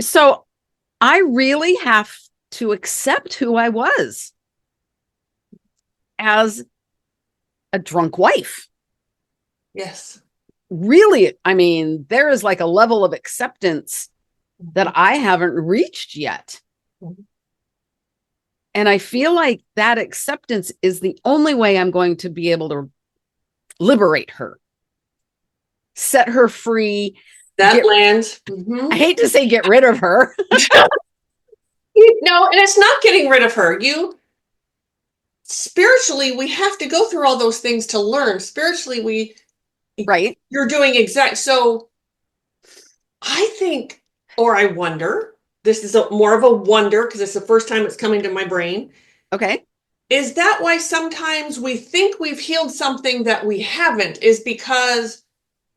So I really have to accept who I was as a drunk wife. Yes. Really, I mean, there is like a level of acceptance that I haven't reached yet. Mhm. And I feel like that acceptance is the only way I'm going to be able to liberate her, set her free. That lands. I hate to say get rid of her. No, and it's not getting rid of her. You spiritually, we have to go through all those things to learn. Spiritually, Right. you're doing exact. So I think, or I wonder, this is more of a wonder because it's the first time it's coming to my brain. Okay. Is that why sometimes we think we've healed something that we haven't? Is because,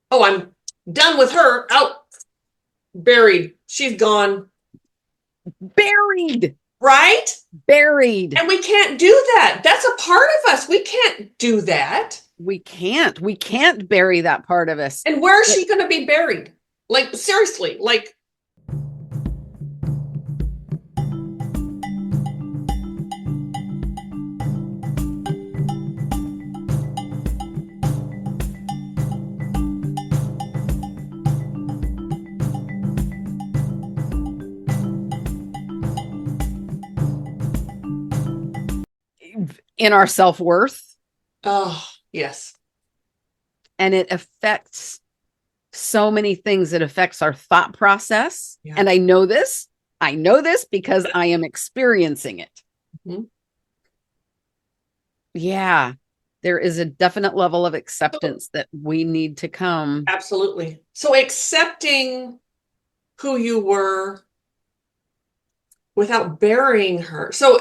oh, I'm done with her. Out, buried. She's gone. Buried. Right? Buried. And we can't do that. That's a part of us. We can't do that. We can't. We can't bury that part of us. And where is she going to be buried? Like, seriously, like. In our self-worth. Oh, yes. And it affects so many things. It affects our thought process. Yeah. And I know this because I am experiencing it. Mm-hmm. Yeah. There is a definite level of acceptance that we need to come. Absolutely. So accepting who you were without burying her. So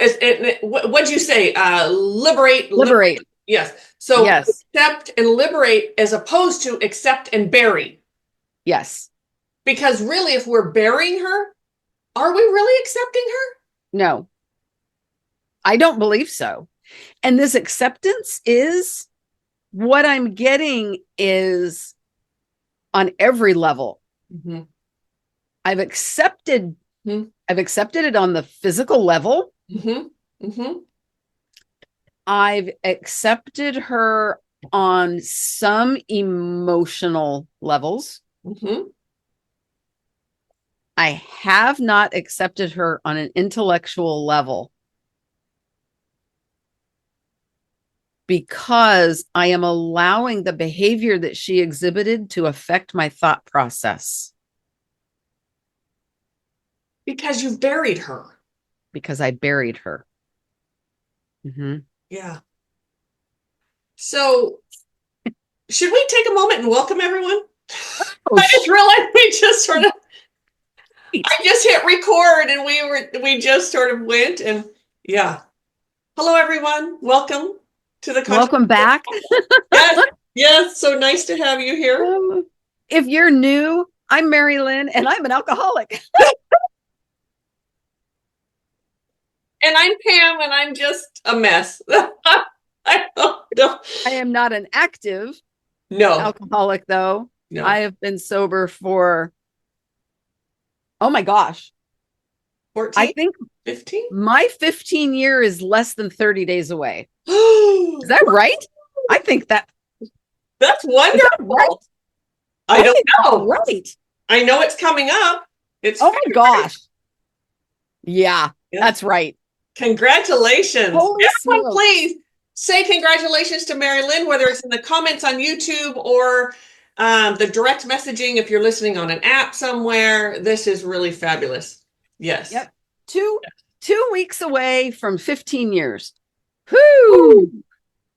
what'd you say? Liberate. Yes. So yes. Accept and liberate as opposed to accept and bury. Yes. Because really, if we're burying her, are we really accepting her? No. I don't believe so. And this acceptance is what I'm getting is on every level. Mm-hmm. I've accepted it on the physical level. Mm-hmm. Mm-hmm. I've accepted her on some emotional levels. Mm-hmm. I have not accepted her on an intellectual level because I am allowing the behavior that she exhibited to affect my thought process. Because you've buried her. Because I buried her. Mm-hmm. Yeah. So, should we take a moment and welcome everyone? Oh, I just realized we just sort of. I just hit record and we just sort of went and yeah. Hello everyone. Welcome to the Welcome back. Yes, so nice to have you here. If you're new, I'm Mari-Lyn and I'm an alcoholic. And I'm Pam and I'm just a mess. I am not an active alcoholic though. No. I have been sober for oh my gosh. 14? I think 15? My 15 year is less than 30 days away. Is that right? I think that's wonderful. That right? I don't know. Right. I know it's coming up. It's oh my gosh. Yeah, that's right. Congratulations. Holy everyone, please say congratulations to Mari-Lyn, whether it's in the comments on YouTube or the direct messaging if you're listening on an app somewhere. This is really fabulous. Yes. Yep. 2 weeks away from 15 years. Whoo!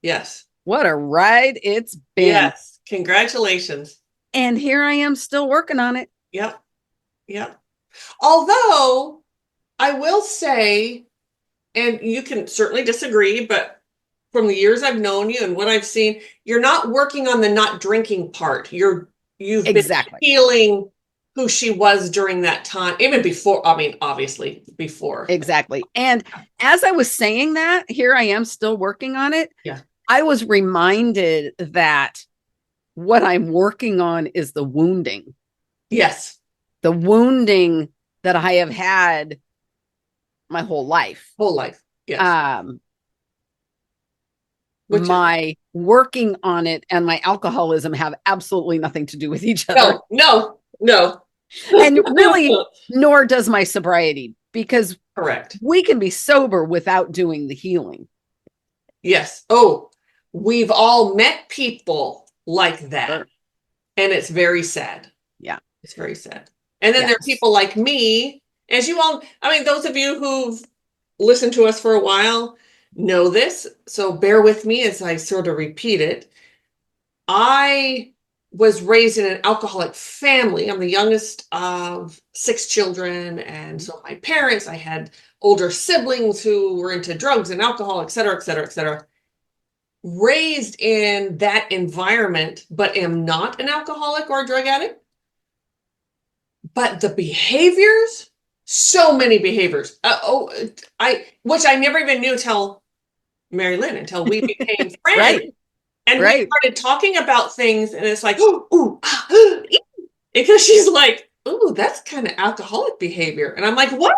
Yes. What a ride it's been. Yes. Congratulations. And here I am still working on it. Yep. Yep. Although I will say, and you can certainly disagree, but from the years I've known you and what I've seen, you're not working on the not drinking part. You've exactly. been healing who she was during that time, even before, I mean, obviously before. Exactly. And as I was saying that, here I am still working on it. Yeah. I was reminded that what I'm working on is the wounding. Yes. The wounding that I have had my whole life. Whole life. Yes. My working on it and my alcoholism have absolutely nothing to do with each other. No. And really, nor does my sobriety, because correct. We can be sober without doing the healing. Yes. Oh, we've all met people like that. Sure. And it's very sad. Yeah. It's very sad. And then there are people like me, as you all, I mean, those of you who've listened to us for a while know this. So bear with me as I sort of repeat it. I was raised in an alcoholic family. I'm the youngest of 6 children. And so my parents, I had older siblings who were into drugs and alcohol, et cetera, et cetera, et cetera. Raised in that environment, but am not an alcoholic or a drug addict. But the behaviors, so many behaviors. Which I never even knew till Mari-Lyn, until we became friends. Right. And we started talking about things, and it's like, because she's like, ooh, that's kind of alcoholic behavior. And I'm like, what?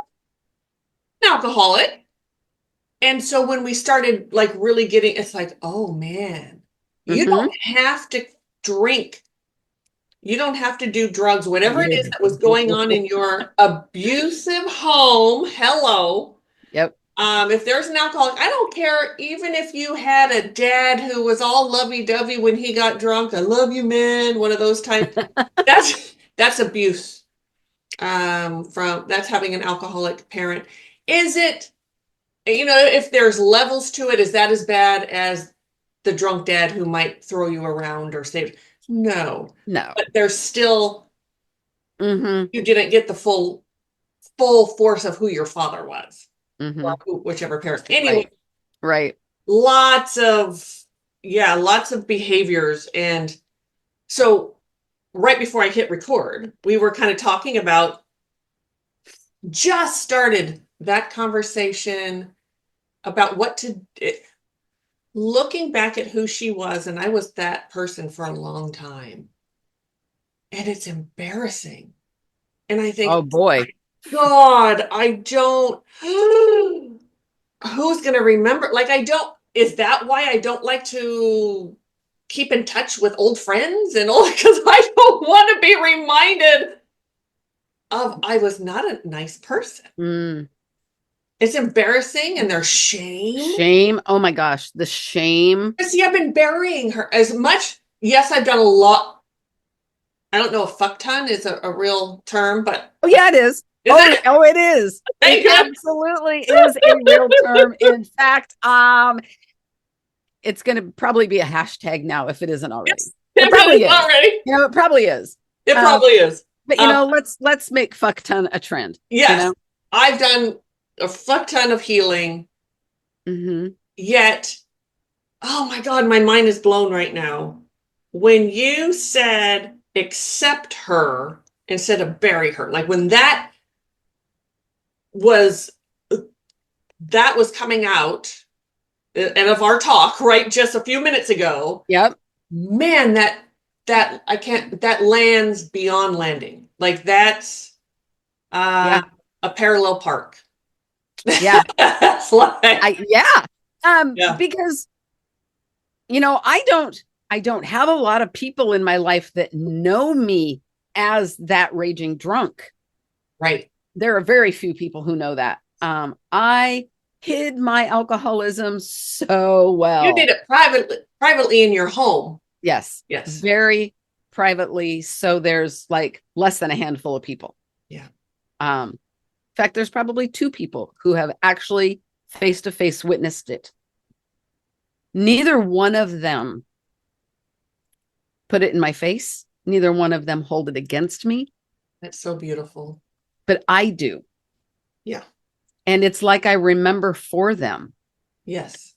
An alcoholic? And so when we started like really getting, it's like, oh man, you don't have to drink. You don't have to do drugs, whatever it is that was going on in your abusive home. Hello. Yep. If there's an alcoholic, I don't care, even if you had a dad who was all lovey-dovey when he got drunk. I love you, man. One of those types. That's abuse. That's having an alcoholic parent. Is it, if there's levels to it, is that as bad as the drunk dad who might throw you around or say, no. But there's still, you didn't get the full force of who your father was. Or whichever parent. Anyway, right. Lots of behaviors. And so right before I hit record, we were kind of talking about, just started that conversation about what to, looking back at who she was, and I was that person for a long time. And it's embarrassing. And I think, oh boy, God, I don't, who's going to remember? Like, is that why I don't like to keep in touch with old friends and all? Because I don't want to be reminded of I was not a nice person. It's embarrassing, and there's shame. Oh my gosh, the shame. See, I've been burying her as much. Yes, I've done a lot. I don't know if fuck ton is a real term, but it is. It is. It absolutely is a real term. In fact, it's going to probably be a hashtag now if it isn't already. Yes, it probably is. Already. It probably is. It probably is. But let's make fuck ton a trend. Yes, I've done a fuck ton of healing. Yet, oh my God, my mind is blown right now. When you said accept her instead of bury her, like when that was coming out and of our talk, right, just a few minutes ago. Yep. Man, that lands beyond landing. Like that's a parallel park. Yeah. Because I don't have a lot of people in my life that know me as that raging drunk. Right. There are very few people who know that. I hid my alcoholism so well. You did it privately in your home. Yes. Very privately. So there's like less than a handful of people. Yeah. In fact, there's probably 2 people who have actually face-to-face witnessed it. Neither one of them put it in my face. Neither one of them hold it against me. That's so beautiful. But I do. Yeah. And it's like I remember for them. Yes.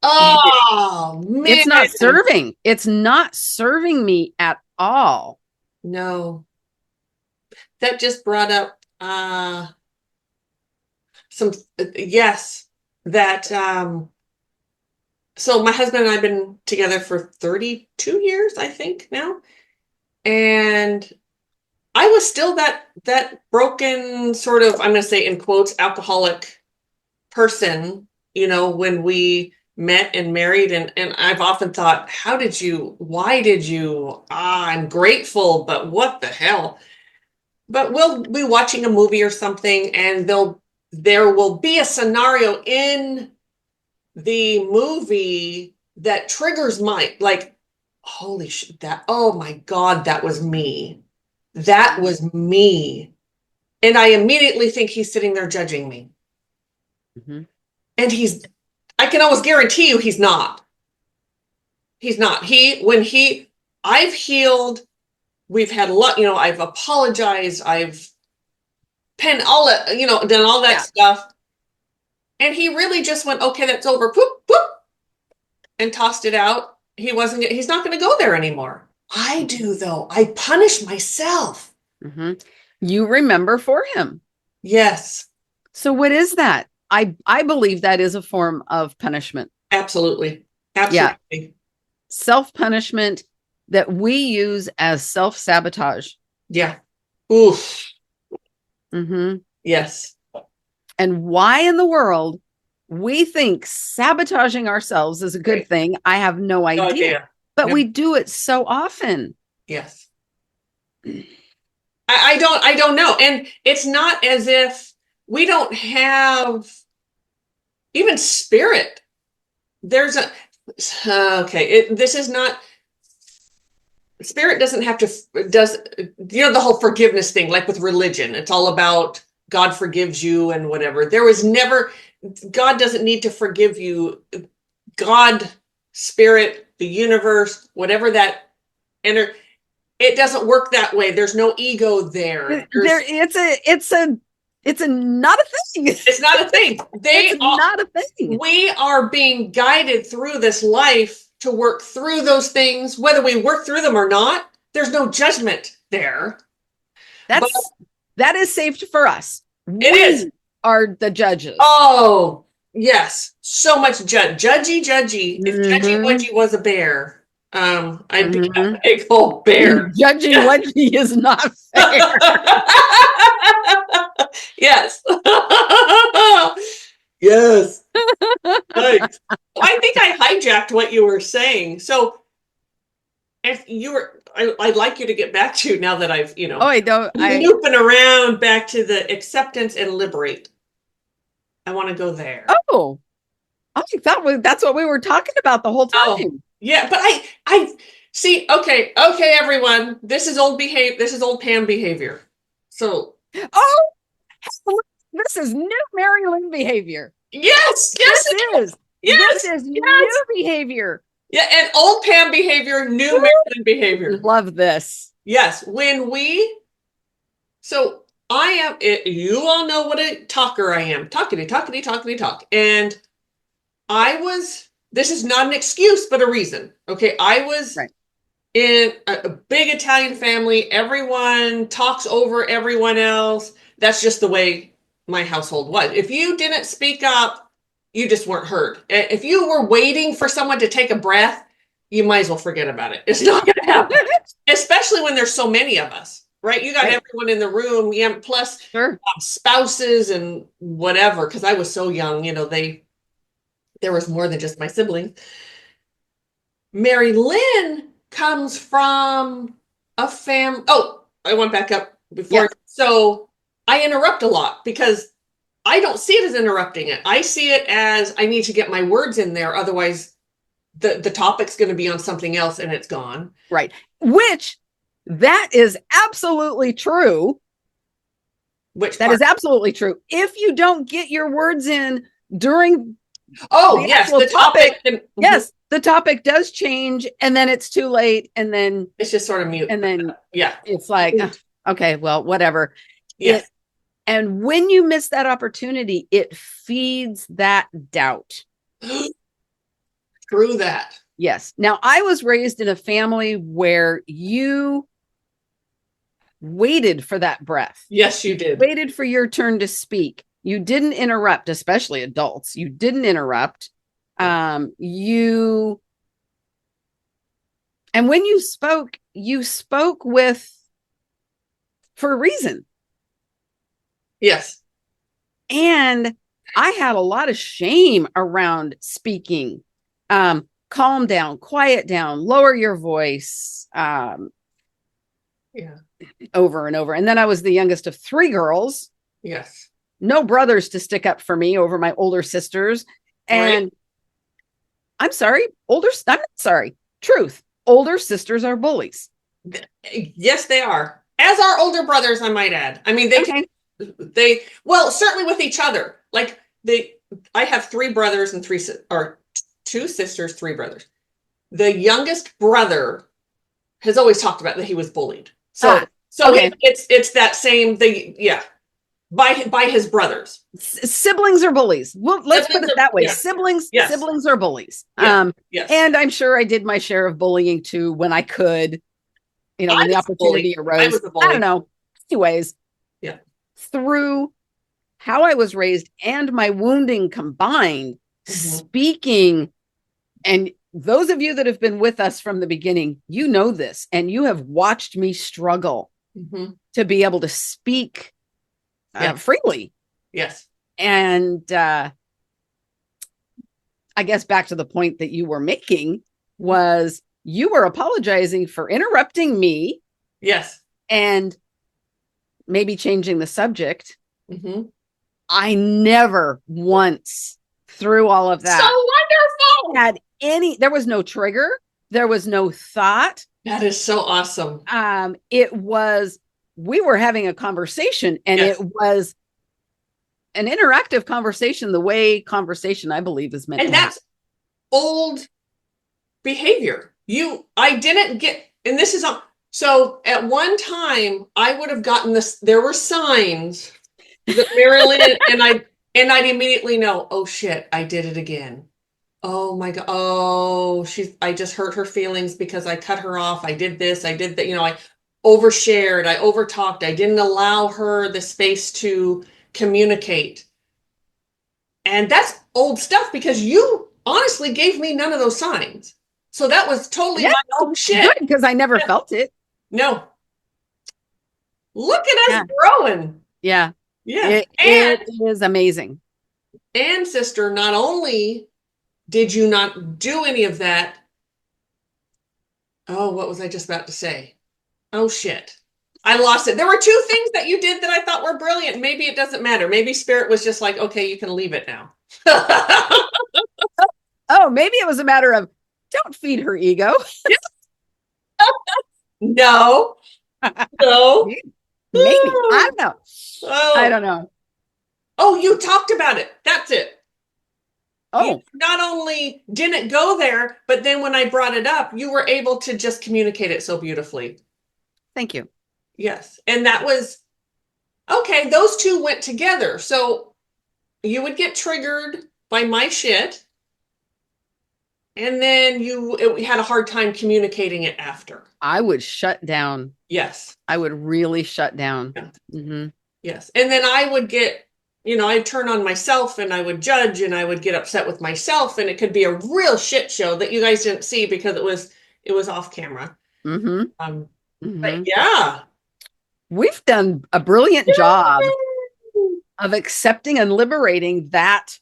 Oh, man. It's not serving. It's not serving me at all. No. That just brought up so my husband and I have been together for 32 years, I think now. And I was still that broken sort of, I'm going to say in quotes, alcoholic person, when we met and married. And I've often thought, why did you, I'm grateful, but what the hell? But we'll be watching a movie or something, and there will be a scenario in the movie that triggers like, holy shit, oh my God, that was me. That was me. And I immediately think he's sitting there judging me. Mm-hmm. And I can almost guarantee you he's not. He's not. I've healed, we've had a lot, I've apologized, I've penned all that, done all that stuff. And he really just went, okay, that's over, poop, poop, and tossed it out. He's not going to go there anymore. I do, though. I punish myself. Mm-hmm. You remember for him. Yes. So what is that? I believe that is a form of punishment. Absolutely. Absolutely. Yeah. Self-punishment that we use as self-sabotage. Yeah. Oof. Mm-hmm. Yes. And why in the world we think sabotaging ourselves is a good thing, I have no idea. But we do it so often. Yes. I don't know. And it's not as if we don't have even spirit. This is not, spirit doesn't have to, the whole forgiveness thing, like with religion, it's all about God forgives you and whatever. God doesn't need to forgive you. God, spirit, the universe, whatever that it doesn't work that way. There's no ego there. It's not a thing. It's not a thing. Not a thing. We are being guided through this life to work through those things, whether we work through them or not. There's no judgment there. That is saved for us. It is. Are the judges. Oh, yes. So much judgy. If Judgy Wudgy was a bear, I'd be a big old bear. Judgy Wudgy is not fair. Yes. Yes. Right. I think I hijacked what you were saying. So if I'd like you to get back to, now that I've, looping around back to the acceptance and liberate. I want to go there. Oh, I think that's what we were talking about the whole time. Oh, yeah, but I see. Okay, everyone. This is old Pam behavior. So, this is new Mari-Lyn behavior. Yes, this is. Yes, this is new behavior. Yeah, and old Pam behavior, new Mari-Lyn behavior. Love this. Yes, so I am. You all know what a talker I am. Talkity, talk. And this is not an excuse, but a reason. Okay, I was in a big Italian family. Everyone talks over everyone else. That's just the way my household was. If you didn't speak up, you just weren't heard. If you were waiting for someone to take a breath, you might as well forget about it. It's not going to happen, especially when there's so many of us, right? You got everyone in the room, plus spouses and whatever, because I was so young, there was more than just my siblings. Mari-Lyn comes from a family. Oh, I went back up before. Yeah. So I interrupt a lot because I don't see it as interrupting it. I see it as I need to get my words in there. Otherwise, the topic's going to be on something else and it's gone. Right. Which that is absolutely true. That is absolutely true. If you don't get your words in during the topic. Yes, the topic does change, and then it's too late, and then it's just sort of mute. And then it's like, okay, well, whatever. Yes. And when you miss that opportunity, it feeds that doubt. True that. Yes. Now, I was raised in a family where you waited for that breath. Yes, you did. Waited for your turn to speak. You didn't interrupt, especially adults. You didn't interrupt. And when you spoke with for a reason. Yes. And I had a lot of shame around speaking. Calm down, quiet down, lower your voice, Yeah. over and over. And then I was the youngest of three girls, Yes. no brothers to stick up for me over my older sisters. And Right. I'm sorry, I'm not sorry. Truth. Older sisters are bullies. Yes, they are. As are older brothers, I might add. I mean, Okay. well, certainly with each other. Like I have three brothers and or two sisters, three brothers. The youngest brother has always talked about that he was bullied. Ah, So okay. it's that same thing. Yeah. By his brothers. Siblings are bullies. Well, let's put it that way. Yeah. Siblings, Yes. siblings are bullies. Yes. Yes. And I'm sure I did my share of bullying too when I could, when the opportunity arose. I was a bully. I don't know. Anyways, yeah. Through how I was raised and my wounding combined, speaking, and those of you that have been with us from the beginning, you know this, and you have watched me struggle to be able to speak freely. Yes. And I guess back to the point that you were making was you were apologizing for interrupting me. Yes. And maybe changing the subject. I never once through all of that so wonderful there was no trigger, there was no thought. That is so awesome. We were having a conversation, and it was an interactive conversation, the way conversation I believe is meant to happen. And that's old behavior. I didn't get, and this is so at one time I would have gotten this. There were signs that Mari-Lyn and I'd immediately know, oh shit, I did it again. Oh my God. Oh, I just hurt her feelings because I cut her off. I did this. I did that. I overshared. I overtalked. I didn't allow her the space to communicate. And that's old stuff because you honestly gave me none of those signs. So that was totally my own shit. Good, because I never felt it. No. Look at us growing. Yeah. Yeah. It is amazing. And sister, not only did you not do any of that. Oh, what was I just about to say? Oh, shit. I lost it. There were two things that you did that I thought were brilliant. Maybe it doesn't matter. Maybe Spirit was just like, okay, you can leave it now. Oh, maybe it was a matter of don't feed her ego. No. No. Maybe. I don't know. Oh. I don't know. Oh, you talked about it. That's it. Oh. You not only didn't go there, but then when I brought it up, you were able to just communicate it so beautifully. Thank you. Yes. And that was, okay, those two went together. So you would get triggered by my shit. And then we had a hard time communicating it after. I would shut down. Yes. I would really shut down. Yeah. Yes. And then I would get, I'd turn on myself and I would judge and I would get upset with myself. And it could be a real shit show that you guys didn't see because it was off camera. But yeah. We've done a brilliant job of accepting and liberating that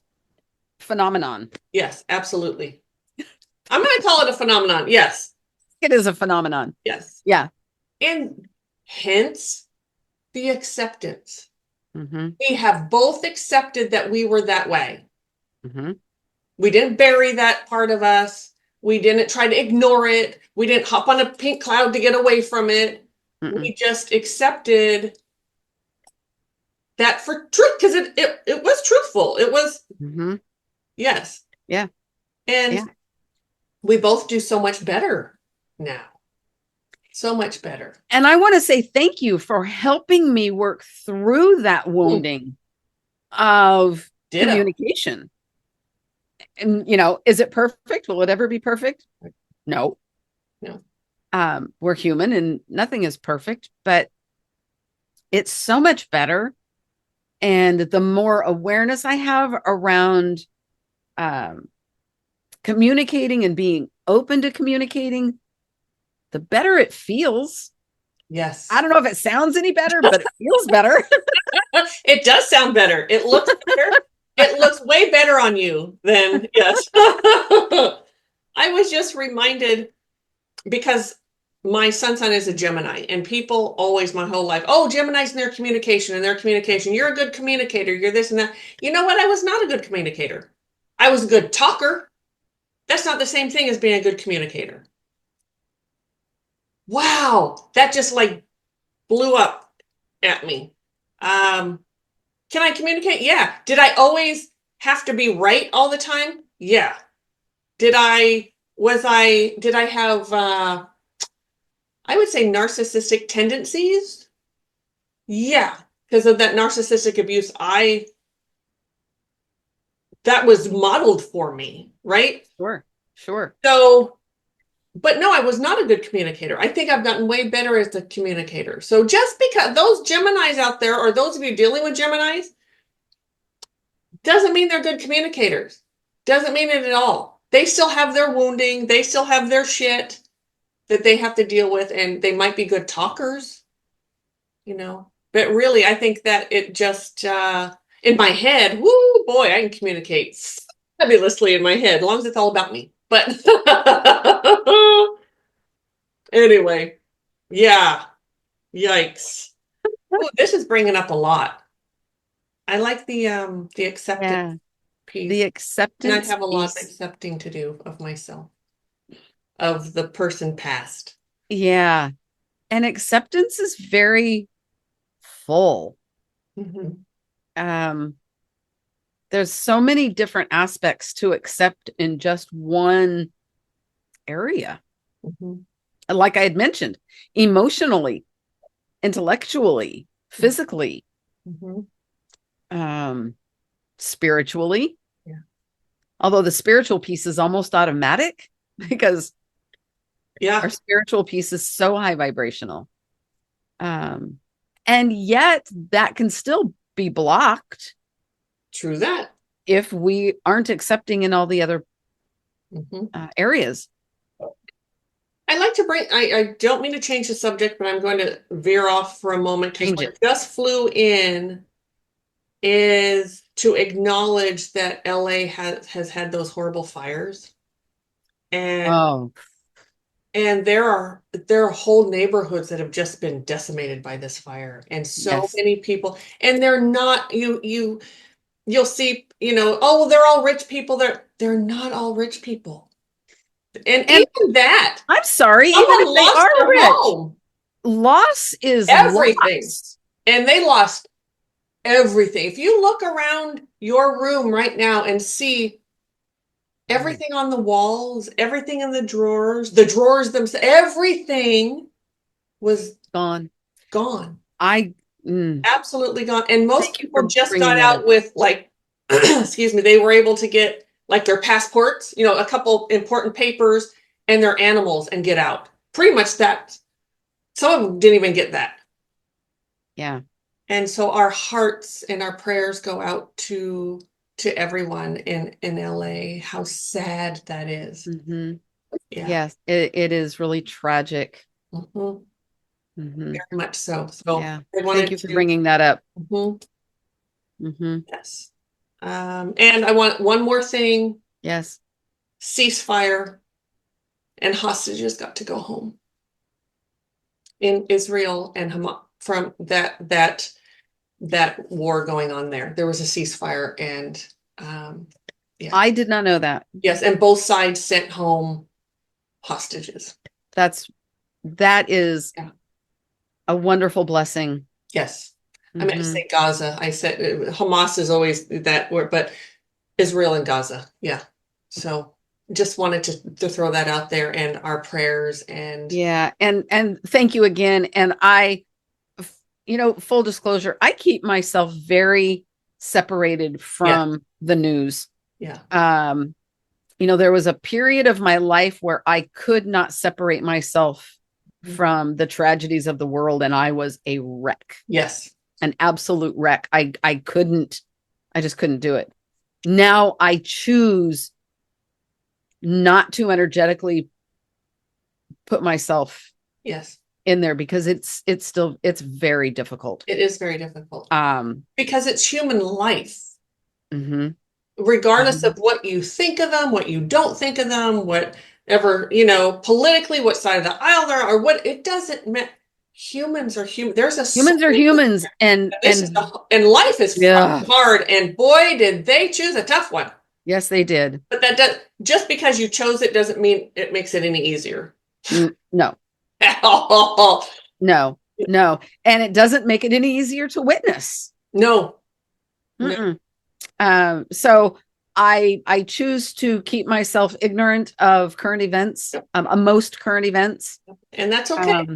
phenomenon. Yes, absolutely. I'm going to call it a phenomenon. Yes. It is a phenomenon. Yes. Yeah. And hence the acceptance. We have both accepted that we were that way. We didn't bury that part of us. We didn't try to ignore it. We didn't hop on a pink cloud to get away from it. We just accepted that for truth because it was truthful. It was, yes. Yeah. And we both do so much better now. So much better. And I want to say thank you for helping me work through that wounding of communication. And, is it perfect? Will it ever be perfect? No. We're human and nothing is perfect, but it's so much better. And the more awareness I have around communicating and being open to communicating, the better it feels. Yes. I don't know if it sounds any better, but it feels better. It does sound better. It looks better. It looks way better on you than, yes. I was just reminded because my son is a Gemini, and people always my whole life, oh, Gemini's in their communication and their communication. You're a good communicator. You're this and that. You know what? I was not a good communicator. I was a good talker. That's not the same thing as being a good communicator. Wow. That just like blew up at me. Can I communicate? Yeah. Did I always have to be right all the time? Yeah. Did I have, I would say narcissistic tendencies? Yeah. Because of that narcissistic abuse, that was modeled for me, right? Sure. Sure. So, but no, I was not a good communicator. I think I've gotten way better as a communicator. So just because those Geminis out there, or those of you dealing with Geminis, doesn't mean they're good communicators. Doesn't mean it at all. They still have their wounding. They still have their shit that they have to deal with, and they might be good talkers, you know. But really, I think that it just in my head, woo boy, I can communicate fabulously in my head, as long as it's all about me. But anyway, yeah, yikes. Ooh, this is bringing up a lot. I like the acceptance Yeah. piece. The And I acceptance have a lot of piece. accepting to do of myself, of the person past. Yeah. And acceptance is very full. Mhm. Um, there's so many different aspects to accept in just one area. Mhm. Like I had mentioned, emotionally, intellectually, physically, Mhm. spiritually. Yeah. Although the spiritual piece is almost automatic because Yeah, our spiritual piece is so high vibrational. Um, and yet that can still be blocked true that. if we aren't accepting in all the other Mhm. areas. I like to bring, I don't mean to change the subject, but I'm going to veer off for a moment because Change what it. just flew in is to acknowledge that LA has had those horrible fires. And Oh, there are whole neighborhoods that have just been decimated by this fire, and so yes. many people, and they're not, you'll see, oh, well, they're all rich people. They're not all rich people. And And even that, I'm sorry, even someone if they lost are their rich, home, loss is everything, loss. and they lost everything. If you look around your room right now and see everything on the walls, everything in the drawers themselves, everything was Gone. gone. I mm, Absolutely gone. And most thank you people for just bringing got that up. out with like, excuse me, they were able to get like their passports, a couple important papers and their animals and get out. Pretty much that. Some of them didn't even get that. Yeah. And so our hearts and our prayers go out to everyone in LA. How sad that is. Hmm. Yeah. Yes, it is really tragic. Mhm. Hmm. Very much so. So Yeah. I Thank wanted you for to, bringing that up. mhm, Hmm. yes. And I want one more thing, Yes. ceasefire and hostages got to go home in Israel and Hamas from that war going on there. There was a ceasefire and yeah. I did not know that. Yes, and both sides sent home hostages. That's that is Yeah. a wonderful blessing. Yes. I meant to Hmm. say Gaza. I said Hamas is always that word, but Israel and Gaza. Yeah. So just wanted to throw that out there and our prayers and Yeah, and thank you again. And full disclosure, I keep myself very separated yeah, from the news. yeah. Um, there was a period of my life where I could not separate myself from the tragedies of the world, and I was a wreck, Yes. an absolute wreck. I just couldn't do it. Now I choose not to energetically put myself Yes. in there because it's very difficult. It is very difficult Um, because it's human life, mhm, regardless mhm. of what you think of them, what you don't think of them, whatever, you know, politically, what side of the aisle they're on, or what, it doesn't matter. Humans are human. There's a soul. Humans are humans, And life is yeah, fucking hard. And boy, did they choose a tough one. yes, they did. But that does, just because you chose it doesn't mean it makes it any easier. No, At all. no, no, and it doesn't make it any easier to witness. No. No. Mm-mm. So I choose to keep myself ignorant of current events, most current events, And that's okay.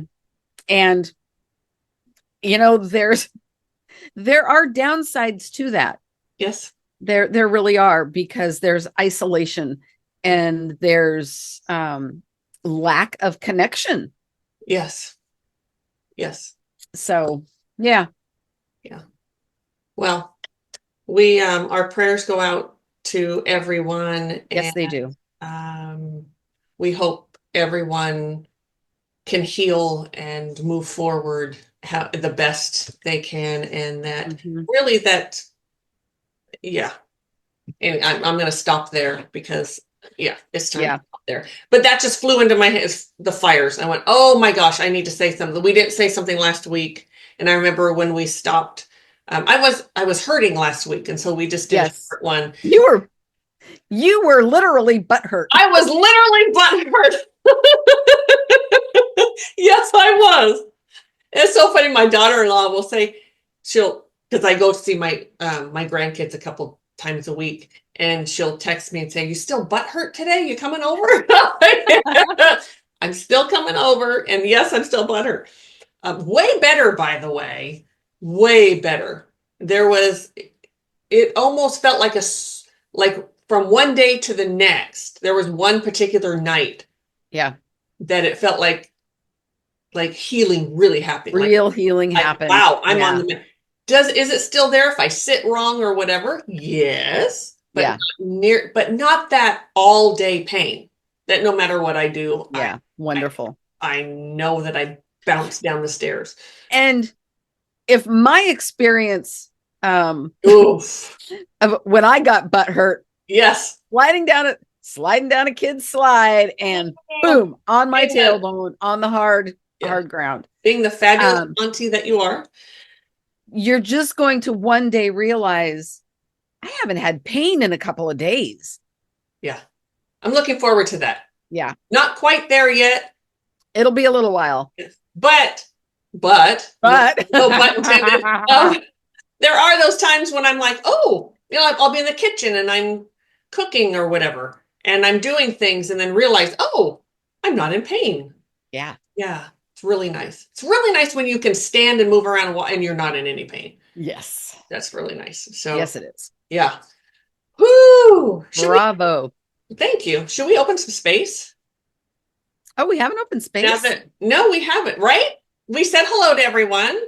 And there are downsides to that. Yes. There really are, because there's isolation and there's lack of connection. Yes. Yes. So yeah. Yeah. Well, we our prayers go out to everyone, Yes, and they do. we hope everyone can heal and move forward the best they can, and that really that, yeah. And I'm going to stop there because, yeah, it's time to stop there. But that just flew into my head, the fires. I went, oh my gosh, I need to say something. We didn't say something last week, and I remember when we stopped. I was hurting last week, and so we just did a short one. You were literally butthurt. I was literally butthurt. Yes, I was. It's so funny. My daughter-in-law will say, because I go to see my grandkids a couple times a week, and she'll text me and say, "You still butthurt today? You coming over?" I'm still coming over, and yes, I'm still butthurt. Way better, by the way. Way better. It almost felt like from one day to the next. There was one particular night. Yeah. That it felt like healing really happened. Real healing happened. Wow, I'm on the. Is it still there if I sit wrong or whatever? Yes, but not that all day pain. That no matter what I do, wonderful. I know that I bounce down the stairs. And if my experience of when I got butt hurt, yes, sliding down a kid's slide and boom on my tailbone on the hard ground. Being the fabulous auntie that you are, you're just going to one day realize I haven't had pain in a couple of days. Yeah, I'm looking forward to that. Yeah, not quite there yet. It'll be a little while, but no pun intended. There are those times when I'm like, oh, I'll be in the kitchen and I'm cooking or whatever, and I'm doing things, and then realize, oh, I'm not in pain. Yeah. It's really nice. It's really nice when you can stand and move around and you're not in any pain. Yes. That's really nice. So yes, it is. Yeah. Whoo! Bravo. Thank you. Should we open some space? Oh, we haven't opened space? No, we haven't, right? We said hello to everyone.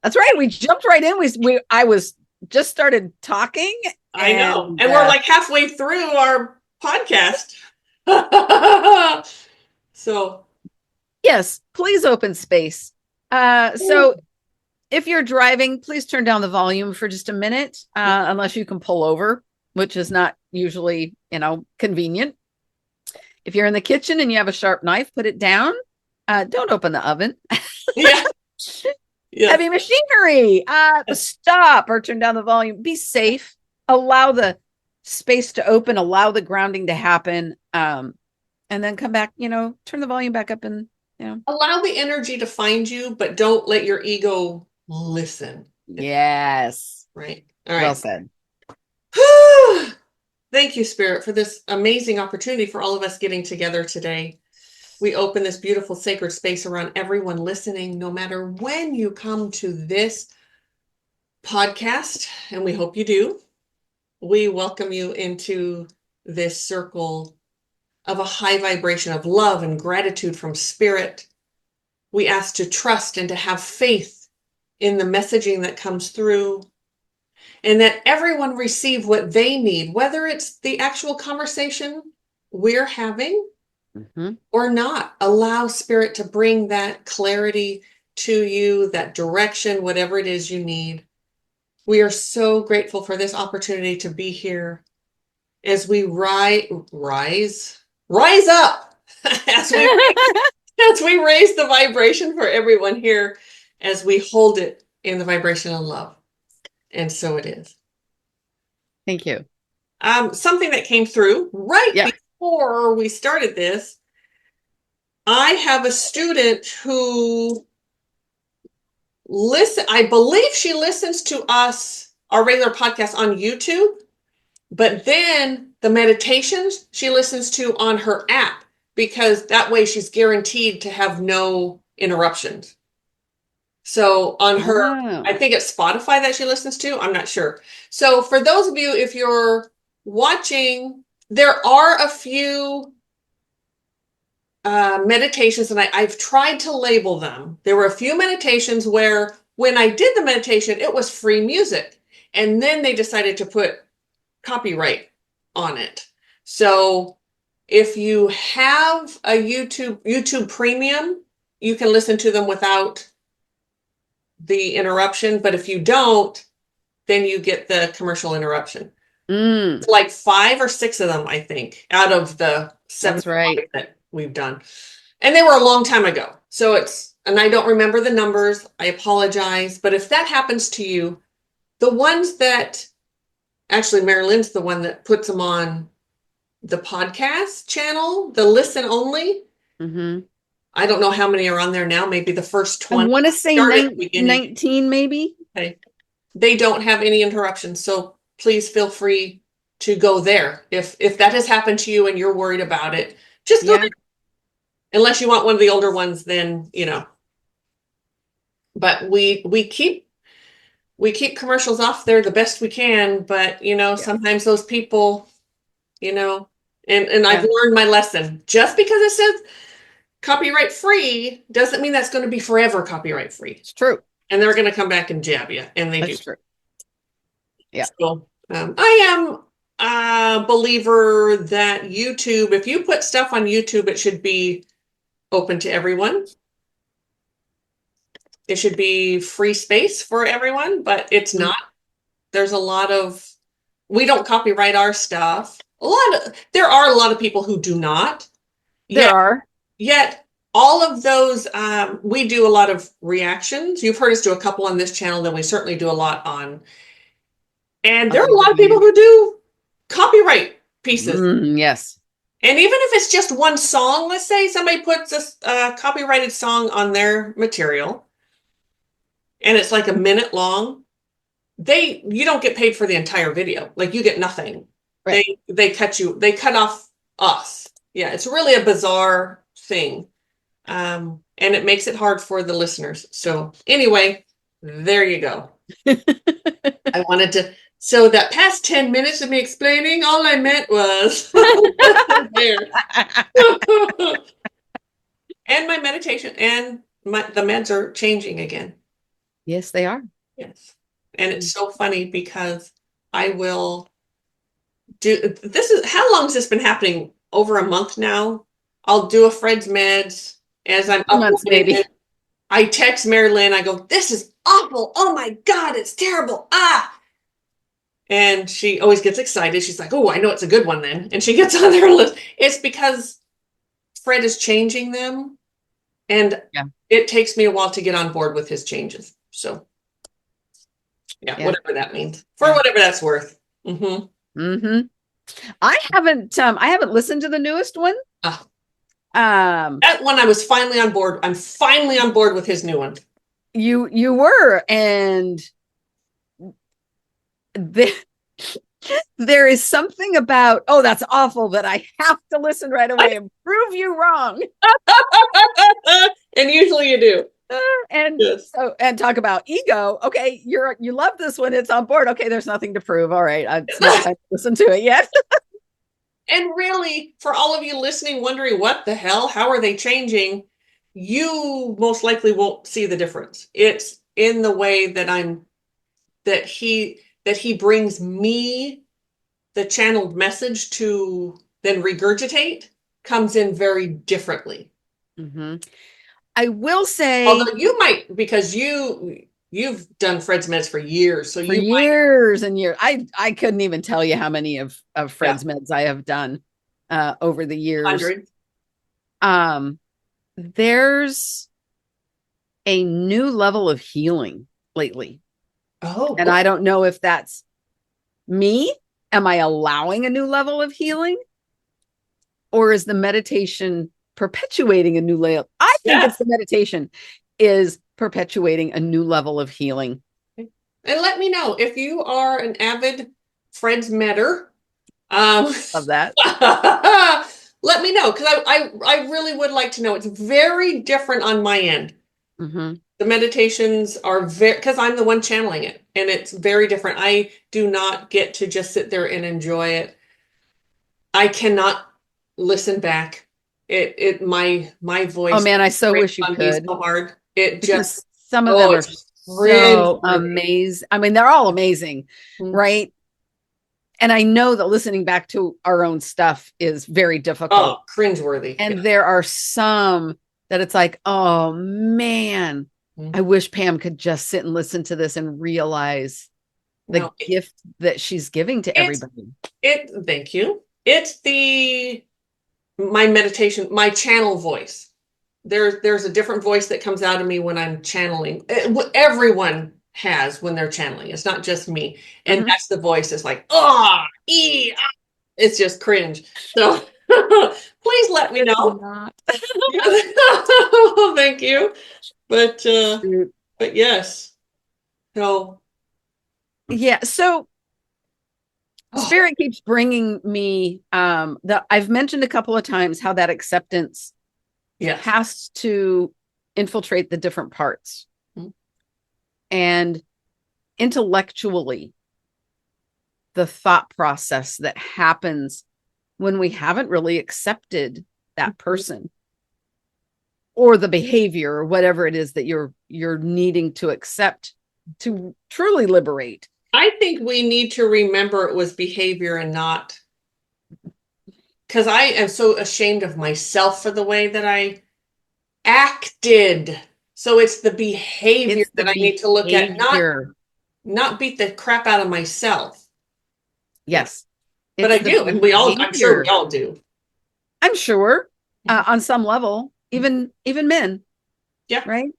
That's right. We jumped right in. I was just started talking. I know. And we're like halfway through our podcast. So yes, please open space. So if you're driving, please turn down the volume for just a minute, unless you can pull over, which is not usually, convenient. If you're in the kitchen and you have a sharp knife, put it down. Don't open the oven. Yeah. Heavy machinery. Stop or turn down the volume. Be safe. Allow the space to open. Allow the grounding to happen. And then come back, turn the volume back up and, allow the energy to find you, but don't let your ego listen. Yes. Right. All right. Well said. Thank you, Spirit, for this amazing opportunity for all of us getting together today. We open this beautiful sacred space around everyone listening, no matter when you come to this podcast, and we hope you do. We welcome you into this circle of a high vibration of love and gratitude from Spirit. We ask to trust and to have faith in the messaging that comes through, and that everyone receive what they need, whether it's the actual conversation we're having or not. Allow spirit to bring that clarity to you, that direction, whatever it is you need. We are so grateful for this opportunity to be here as we rise up as we raise the vibration for everyone here, as we hold it in the vibration of love. And so it is. Thank you. Something that came through right before we started this, I have a student who I believe she listens to us, our regular podcast on YouTube, but then the meditations she listens to on her app, because that way she's guaranteed to have no interruptions. So on her, I think it's Spotify that she listens to. I'm not sure. So for those of you, if you're watching, there are a few meditations, and I've tried to label them. There were a few meditations where when I did the meditation, it was free music. And then they decided to put copyright on it. So if you have a YouTube Premium, you can listen to them without the interruption. But if you don't, then you get the commercial interruption. Like 5 or 6 of them, I think, out of the 7 that we've done. And they were a long time ago. So and I don't remember the numbers. I apologize. But if that happens to you, the ones that, actually Mari-Lyn's the one that puts them on the podcast channel, the listen only. I don't know how many are on there now. Maybe the first 20. I want to say 19, maybe. Okay. They don't have any interruptions. So please feel free to go there. If that has happened to you and you're worried about it, just go there. Unless you want one of the older ones, then, but we keep commercials off there the best we can, but sometimes those people, and I've learned my lesson. Just because it says copyright free doesn't mean that's going to be forever copyright free. It's true. And they're going to come back and jab you, and they do. That's true. Yeah. So I am a believer that YouTube, if you put stuff on YouTube, it should be open to everyone. It should be free space for everyone, but it's not. There's a lot of, we don't copyright our stuff. There are a lot of people who do not. Yet all of those, we do a lot of reactions. You've heard us do a couple on this channel, then we certainly do a lot on. And there are a lot of people who do copyright pieces. Yes. And even if it's just one song, let's say somebody puts a copyrighted song on their material, and it's like a minute long, you don't get paid for the entire video. Like, you get nothing. Right. They cut off us. Yeah, it's really a bizarre thing. And it makes it hard for the listeners. So anyway, there you go. I wanted to, so that past 10 minutes of me explaining, all I meant was there. And my meditation and the meds are changing again. Yes, they are. Yes. And it's so funny because I will do, how long has this been happening? Over a month now. I'll do a Fred's meds as I'm uploading it. I text Mari-Lyn, I go, this is awful. Oh my God, it's terrible. And she always gets excited. She's like, oh, I know it's a good one then. And she gets on their list. It's because Fred is changing them. And it takes me a while to get on board with his changes. So whatever that means. For whatever that's worth. I haven't listened to the newest one. That one I was finally on board. I'm finally on board with his new one. You were, and there is something about, oh, that's awful, that I have to listen right away and prove you wrong. And usually you do. And talk about ego. Okay, you love this one. It's on board. Okay, there's nothing to prove. All right, it's not time to listen to it yet. And really, for all of you listening, wondering what the hell, how are they changing? You most likely won't see the difference. It's in the way that he brings me the channeled message to then regurgitate. comes in very differently. Mm-hmm. I will say, Although you might, because you've done Fred's meds for years, so for you might. years and years, I couldn't even tell you how many of Yeah, Fred's meds I have done over the years. 100. There's a new level of healing lately. Oh, And I don't know if that's me. Am I allowing a new level of healing? Or is the meditation perpetuating a new level? I think it's yes. the meditation is perpetuating a new level of healing. And let me know if you are an avid Fred's medder. Um, Of that. let me know, because I really would like to know. It's very different on my end. Mm-hmm. The meditations are very, because I'm the one channeling it, and it's very different. I do not get to just sit there and enjoy it. I cannot listen back. My Oh voice man, I so breaks wish you on me could, so hard. It just, because some of oh, them are it's cringe so worthy. amazing. I mean, they're all amazing, Mm. right? And I know that listening back to our own stuff is very Oh, difficult. cringe worthy. And Yeah. there are some that it's like, oh man, Mm. I wish Pam could just sit and listen to this and realize the No, gift that she's giving to it's everybody. thank you. It's my meditation, my channel voice. There's a different voice that comes out of me when I'm channeling. Everyone has when they're channeling. It's not just me. And Mm-hmm. that's the voice. It's like, it's just cringe. So please let me It's know. not. Thank you. But yes. So Yeah. So oh, spirit keeps bringing me that I've mentioned a couple of times how that acceptance yes. has to infiltrate the different parts. Mhm. And intellectually, the thought process that happens when we haven't really accepted that person or the behavior or whatever it is that you're needing to accept to truly liberate. I think we need to remember it was behavior and not, because I am so ashamed of myself for the way that I acted. So it's the behavior It's the that I need to look at, behavior. not beat the crap out of myself. Yeah, Yes, but I it's the do, and I'm sure we behavior. all do. I'm sure Mhm. on some level, even men, Yeah. right?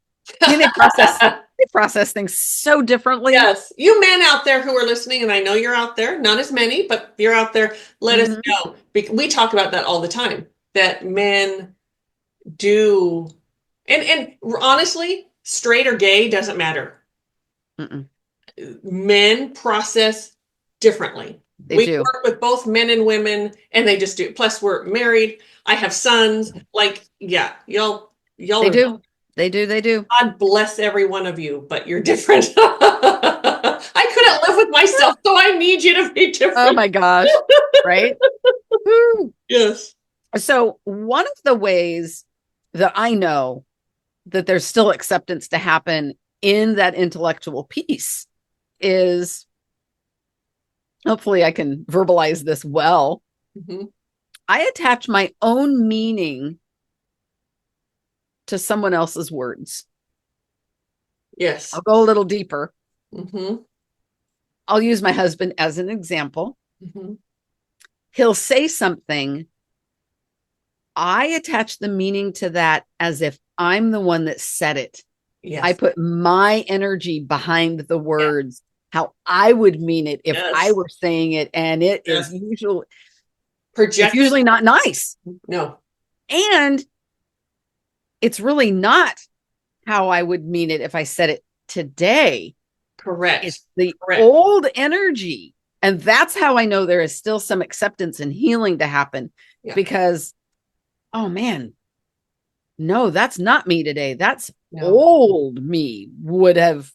I mean, they process things so differently. Yes, you men out there who are listening, and I know you're out there, not as many, but you're out there. Let us Mhm. know. We talk about that all the time. That men do, and honestly, straight or gay doesn't matter. Mm-mm. Men process differently. They We do. work with both men and women, and they just do. Plus, we're married. I have sons. Like, yeah, y'all They are. do. They do. They do. God bless every one of you, but you're different. I couldn't live with myself, so I need you to be Oh different. my gosh. Right? Woo. Yes. So, one of the ways that I know that there's still acceptance to happen in that intellectual piece is, hopefully I can verbalize this well. Mhm. I attach my own meaning to someone else's words. Yes. I'll go a little deeper. Hmm. I'll use my husband as an example. Hmm. He'll say something. I attach the meaning to that as if I'm the one that said it. I Yes. put my energy behind the Yeah. words, how I would mean it if I Yes. were saying it. And it is Yes. usually, it's Project. usually not nice. No. And it's really not how I would mean it if I said it today. Correct. It's the Correct. old energy. And that's how I know there is still some acceptance and healing to happen, Yeah. because, oh man, no, that's not me today. That's No. old me would have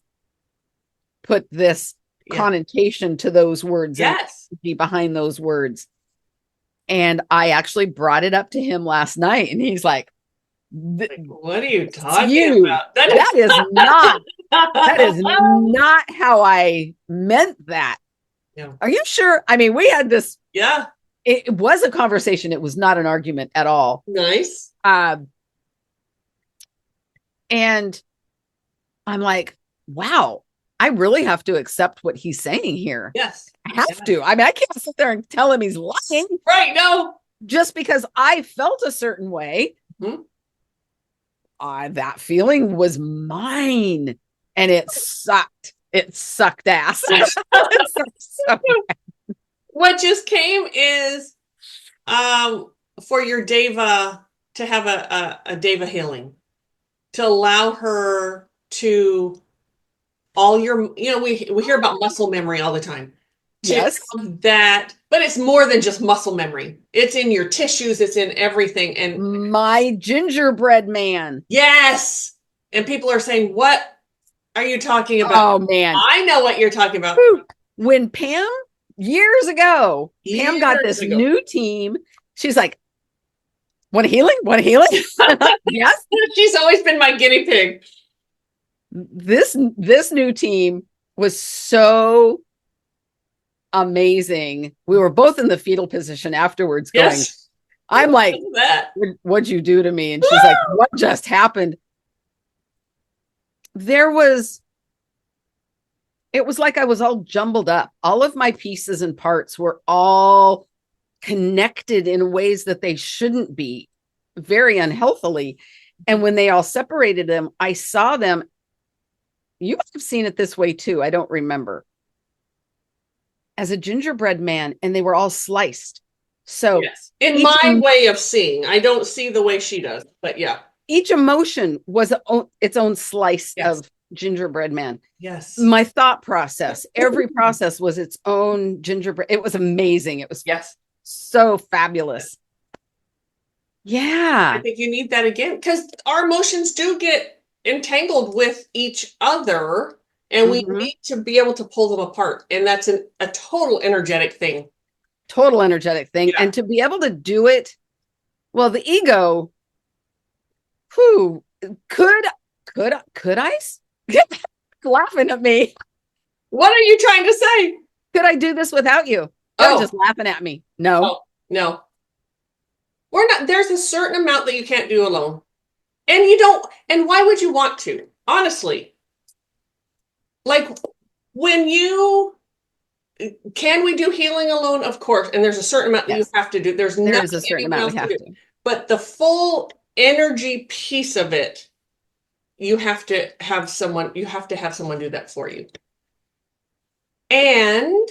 put this Yeah. connotation to those words and Yes. be behind those words. And I actually brought it up to him last night, and he's like, Like, what are you "It's talking you. about? That That is. is not, that is not how I meant that. No. Are you sure?" I mean, we had this Yeah. it was a conversation. It was not an argument at all. Nice. And I'm like, wow, I really have to accept what he's saying here. Yes. I have to. I mean, I can't sit there and tell him he's lying. Right. No. Just because I felt a certain way. That feeling was mine. And it sucked. It sucked ass. What just came is for your Deva to have a Deva healing, to allow her to all your, we hear about muscle memory all the time. Yes. That, but it's more than just muscle memory. It's in your tissues. It's in everything. And my gingerbread man. Yes. And people are saying, what are you talking about? Oh, man. I know what you're talking about. When Pam, years ago, Pam got this new team. She's like, want a healing? Want a healing? Yes. She's always been my guinea pig. This new team was so amazing. We were both in the fetal position afterwards going, yes. I'm like, what'd you do to me? And she's like, what just happened? It was like I was all jumbled up. All of my pieces and parts were all connected in ways that they shouldn't be, very unhealthily. And when they all separated them, I saw them. You must have seen it this way too. I don't remember. As a gingerbread man, and they were all sliced. So yes. In my way of seeing, I don't see the way she does, but yeah. Each emotion was its own slice of gingerbread man. Yes. My thought process, every process was its own gingerbread. It was amazing. It was so fabulous. Yeah. I think you need that again, because our emotions do get entangled with each other, and we need to be able to pull them apart. And that's a total energetic thing. Total energetic thing. Yeah. And to be able to do it, well, the ego, could I? Laughing at me. What are you trying to say? Could I do this without you? They're just laughing at me. No. No. We're not. There's a certain amount that you can't do alone. And you don't, and why would you want to? Honestly. Like, can we do healing alone? Of course. And there's a certain amount that you have to do. There is a certain amount we have to do. But the full energy piece of it, you have to have someone do that for you. And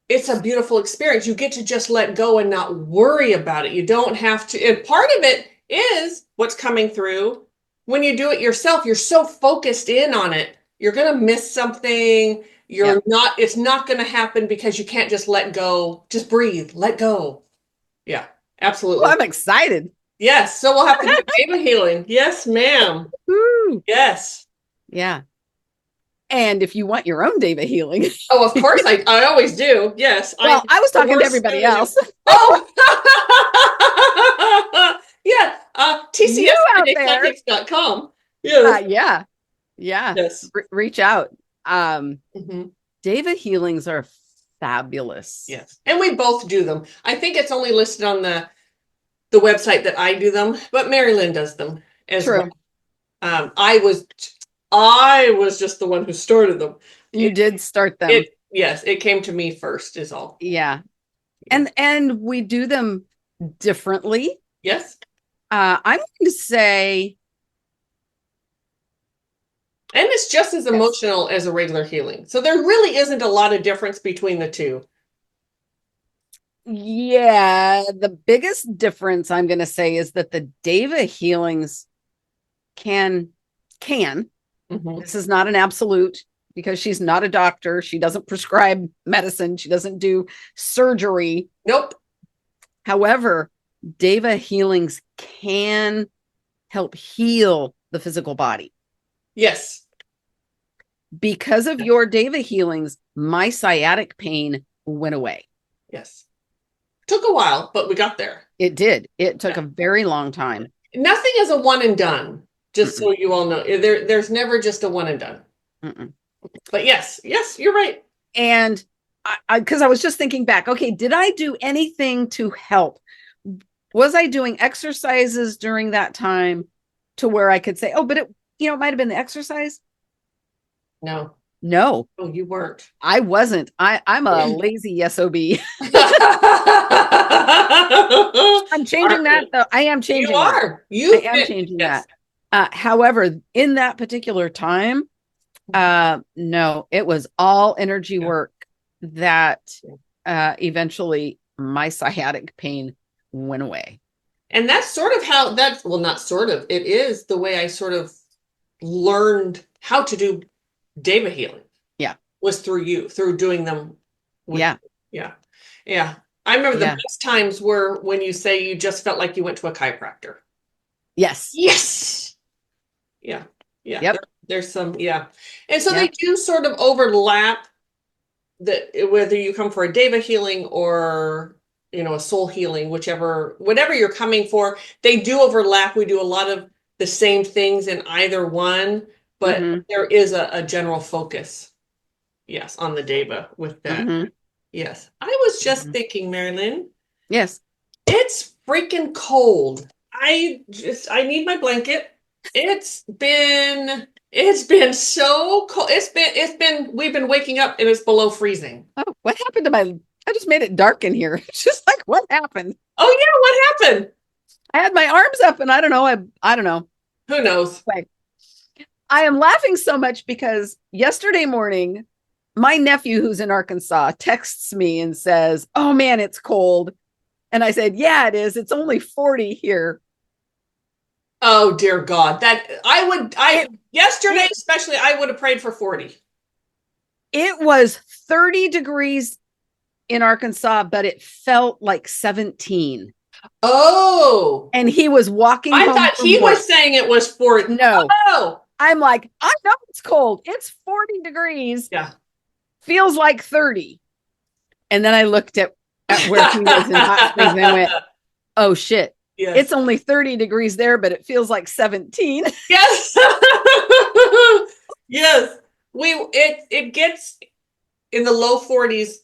it's a beautiful experience. You get to just let go and not worry about it. You don't have to. And part of it is what's coming through. When you do it yourself, you're so focused in on it. You're going to miss something. It's not going to happen because you can't just let go. Just breathe, let go. Yeah, absolutely. Well, I'm excited. Yes. So we'll have to do Deva healing. Yes, ma'am. Woo. Yes. Yeah. And if you want your own Deva healing. Oh, of course. I always do. Yes. Well, I was talking to everybody else. Oh. Yeah. TCS.com. Yes. Yeah. Yes. Reach out. Deva healings are fabulous. Yes. And we both do them. I think it's only listed on the website that I do them, but Mari-Lyn does them as well. I was just the one who started them. You did start them. It came to me first is all. Yeah. And we do them differently. Yes. I'm going to say. And it's just as emotional as a regular healing. So there really isn't a lot of difference between the two. Yeah. The biggest difference I'm going to say is that the Deva healings can, this is not an absolute, because she's not a doctor. She doesn't prescribe medicine. She doesn't do surgery. Nope. However, Deva healings can help heal the physical body. Yes. Because of your Deva healings, my sciatic pain went away. Yes. Took a while, but we got there. It did. It took a very long time. Nothing is a one and done, just so you all know. There's never just a one and done. But yes, you're right. And because I was just thinking back. Okay, did I do anything to help? Was I doing exercises during that time to where I could say, oh, but it might have been the exercise? No. No, Oh, you weren't. I wasn't. I'm a lazy SOB. I'm changing that though. I am You changing that. are. I You am fit. changing Yes. that. However, in that particular time, no, it was all energy Yeah. work that eventually my sciatic pain went away. And that's sort of how that, well, not sort of, it is the way I sort of learned how to do Deva healing Yeah. was through you, through doing them with, Yeah. yeah. Yeah. I remember the Yeah. best times were when you say you just felt like you went to a chiropractor. Yes. Yes. Yeah. Yeah. Yep. There's some, yeah. And so they Yep. do sort of overlap that whether you come for a Deva healing or a soul healing, whatever you're coming for, they do overlap. We do a lot of the same things in either one, but Mm-hmm. there is a general focus, yes, on the Deva with that. Mm-hmm. Yes. I was just Mm-hmm. thinking, Mari-Lyn, Yes. it's freaking cold. I need my blanket. It's been so cold. We've been waking up and it's below freezing. Oh, what happened to my? I just made it dark in here. It's just like what happened? Oh yeah, what happened? I had my arms up, and I don't know. I don't know. Who knows? Like, I am laughing so much because yesterday morning, my nephew who's in Arkansas texts me and says, "Oh man, it's cold." And I said, "Yeah, it is. It's only 40 here." Oh dear God. Yesterday It, especially, I would have prayed for 40. it was 30 degrees in Arkansas, but it felt like 17. Oh, And he was walking I home thought from he work. was saying it was 40. No, Oh, I'm like, I know it's cold. It's 40 degrees. yeah. Feels like 30. And then I looked at where he was in Hot Springs and I went, oh shit. Yes. It's only 30 degrees there, but it feels like 17. Yes. Yes. It gets in the low 40s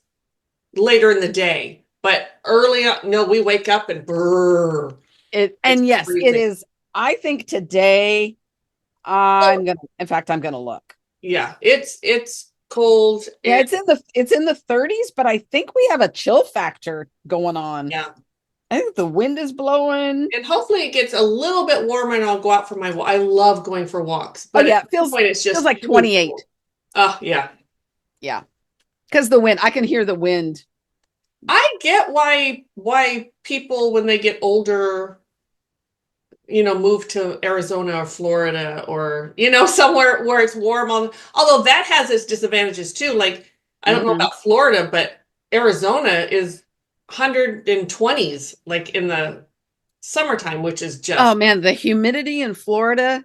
later in the day, but early on, no, we wake up and brrr. And yes, it freezing. is. I think today in fact, I'm gonna look. Yeah, it's cold. Yeah, it's in the 30s, but I think we have a chill factor going on. Yeah. I think the wind is blowing. And hopefully it gets a little bit warmer and I'll go out for my walk. I love going for walks, Oh but yeah, at some point it's feels just like 28. Yeah. Yeah. Because the wind, I can hear the wind. I get why people when they get older, move to Arizona or Florida or, somewhere where it's warm although that has its disadvantages too. Like I don't know Mhm. about Florida, but Arizona is 120s like in the summertime, which is Oh just man, the humidity in Florida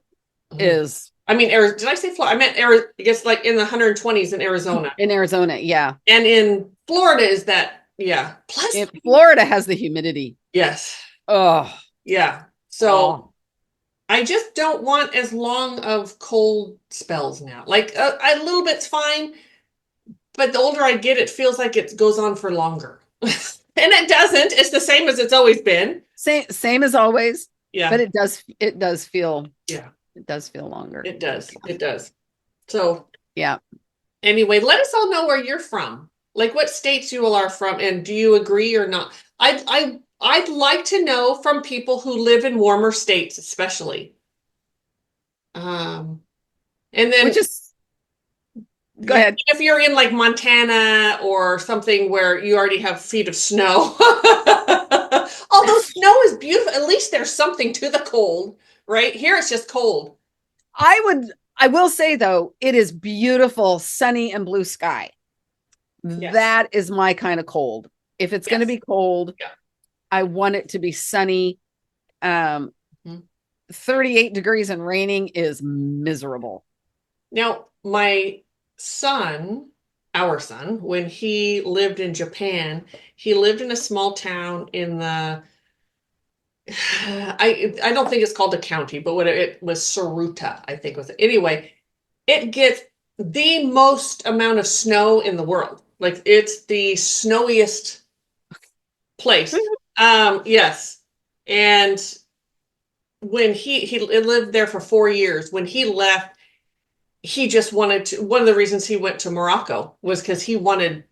is I mean, did I say Florida? I meant I guess like in the 120s in Arizona. in Arizona. Yeah. And in Florida is that, yeah. Plus, Florida has the humidity. yes. Oh, Yeah. So oh. I just don't want as long of cold spells now. Like a little bit's fine, but the older I get, it feels like it goes on for longer. And it doesn't. It's the same as it's always been. Same as always. Yeah. But it does feel Yeah. it does feel longer. It does. It does. So Yeah. anyway, let us all know where you're from. Like what states you all are from, and do you agree or not? I'd like to know from people who live in warmer states, especially. Um, and then Which is go ahead. if you're in like Montana or something where you already have feet of snow. Although snow is beautiful, at least there's something to the cold, right? Here it's just cold. I will say though, it is beautiful, sunny and blue sky. Yes. That is my kind of cold. If it's going to Yes. be cold, Yeah. I want it to be sunny. Um, 38 degrees and raining is miserable. Now, our son, when he lived in Japan, he lived in a small town in the I don't think it's called a county, but what it was Saruta, I think was it. Anyway, it gets the most amount of snow in the world. Like it's the snowiest place. Yes. And when he lived there for 4 years, when he left, he just wanted to, one of the reasons he went to Morocco was because he wanted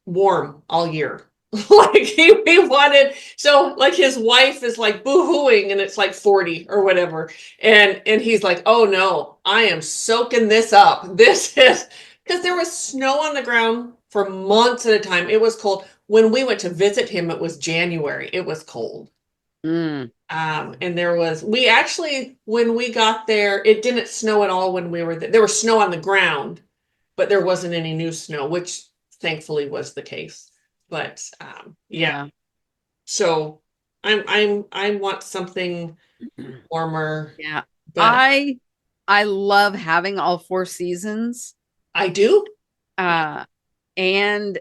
warm all year. Like he wanted, so like his wife is like boo-hooing and it's like 40 or whatever. And he's like, oh no, I am soaking this up. This is because there was snow on the ground for months at a time. It was cold. When we went to visit him, it was January. It was cold. Mm. And there was, we actually, when we got there, it didn't snow at all when we were there. There was snow on the ground, but there wasn't any new snow, which thankfully was the case. But yeah. So I want something warmer. Yeah. But I love having all four seasons. I do. And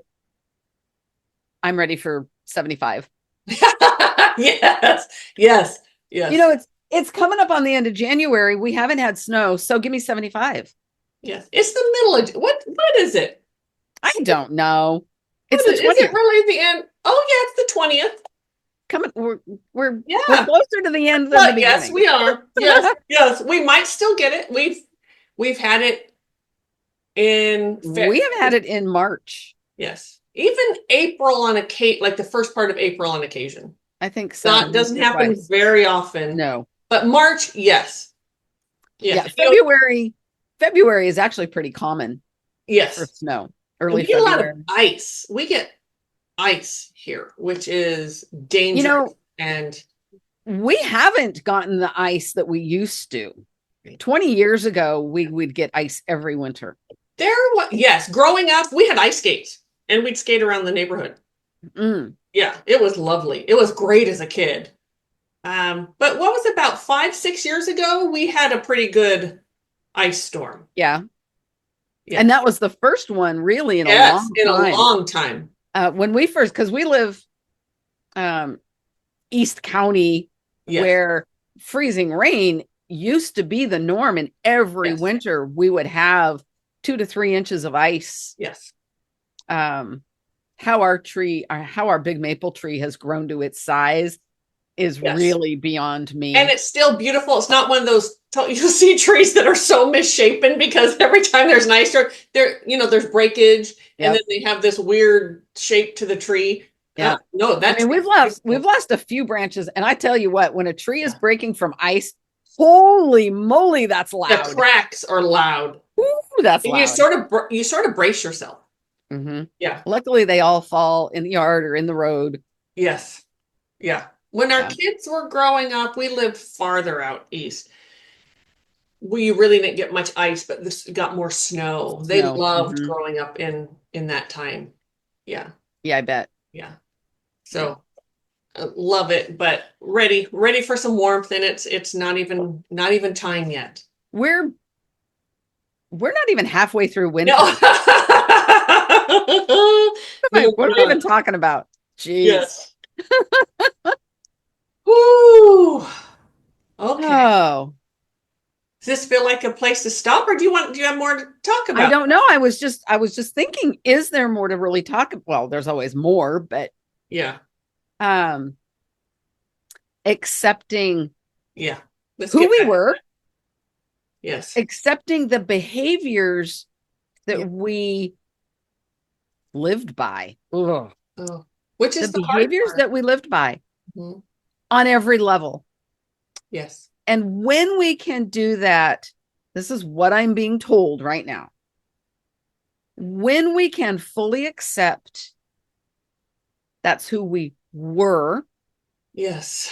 I'm ready for 75. Yes. Yes. Yes. You know, it's coming up on the end of January. We haven't had snow, so give me 75. Yes. It's the middle of what is it? I don't know. It's the 20th. Is it really the end? Oh yeah, it's the 20th. Coming, we're Yeah. closer to the end than the beginning. Yes, we are. Yes, yes. We might still get it. We've had it in We have had it in March. Yes. Even April on occasion, like the first part of April on occasion. I think so. Not doesn't happen very often. No. But March, yes. Yes. Yeah, February is actually pretty common. Yes. For snow. Early we get February. a lot of ice. We get ice here, which is dangerous. You know, and we haven't gotten the ice that we used to. 20 years ago, we would get ice every winter. Yes, growing up, we had ice skates and we'd skate around the neighborhood. Mm. Yeah, it was lovely. It was great as a kid. But what was it, about 5-6 years ago? We had a pretty good ice storm. Yeah. And that was the first one really in a long time. When we first, because we live East County, where freezing rain used to be the norm, and every winter we would have 2 to 3 inches of ice. Yes. How our big maple tree has grown to its size is really beyond me. And it's still beautiful. It's not one of those, you'll see trees that are so misshapen because every time there's an ice storm, there's breakage and then they have this weird shape to the tree. Yeah. No, that's, I mean, we've lost a few branches. And I tell you what, when a tree is breaking from ice, holy moly, that's loud. The cracks are loud. Ooh, that's loud. You sort of brace yourself. Mm-hmm. Yeah. Luckily, they all fall in the yard or in the road. Yes. Yeah. When our kids were growing up, we lived farther out east. We really didn't get much ice, but this got more snow. They loved growing up in that time. Yeah. Yeah, I bet. Yeah. So love it, but ready for some warmth, and it's not even time yet. We're not even halfway through winter. No. What are we even talking about? Jeez. Yes. Woo. Okay. Oh. Does this feel like a place to stop, or do you have more to talk about? I don't know. I was just thinking, is there more to really talk about? Well, there's always more, but yeah. Accepting who we were. Yes. Accepting the behaviors that we lived by. Oh. Which is the behaviors that we lived by on every level. Yes. And when we can do that, this is what I'm being told right now. When we can fully accept that's who we were. Yes.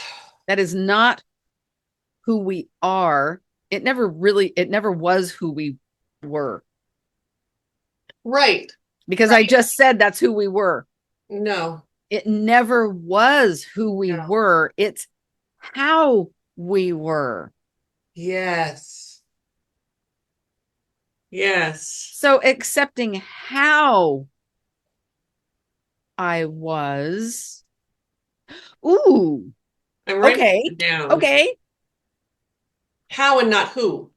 That is not who we are. It never was who we were. Right. Because I just said that's who we were. No. It never was who we were. It's how we were. Yes. Yes. So accepting how I was. Ooh. I'm writing it down. Okay. How and not who.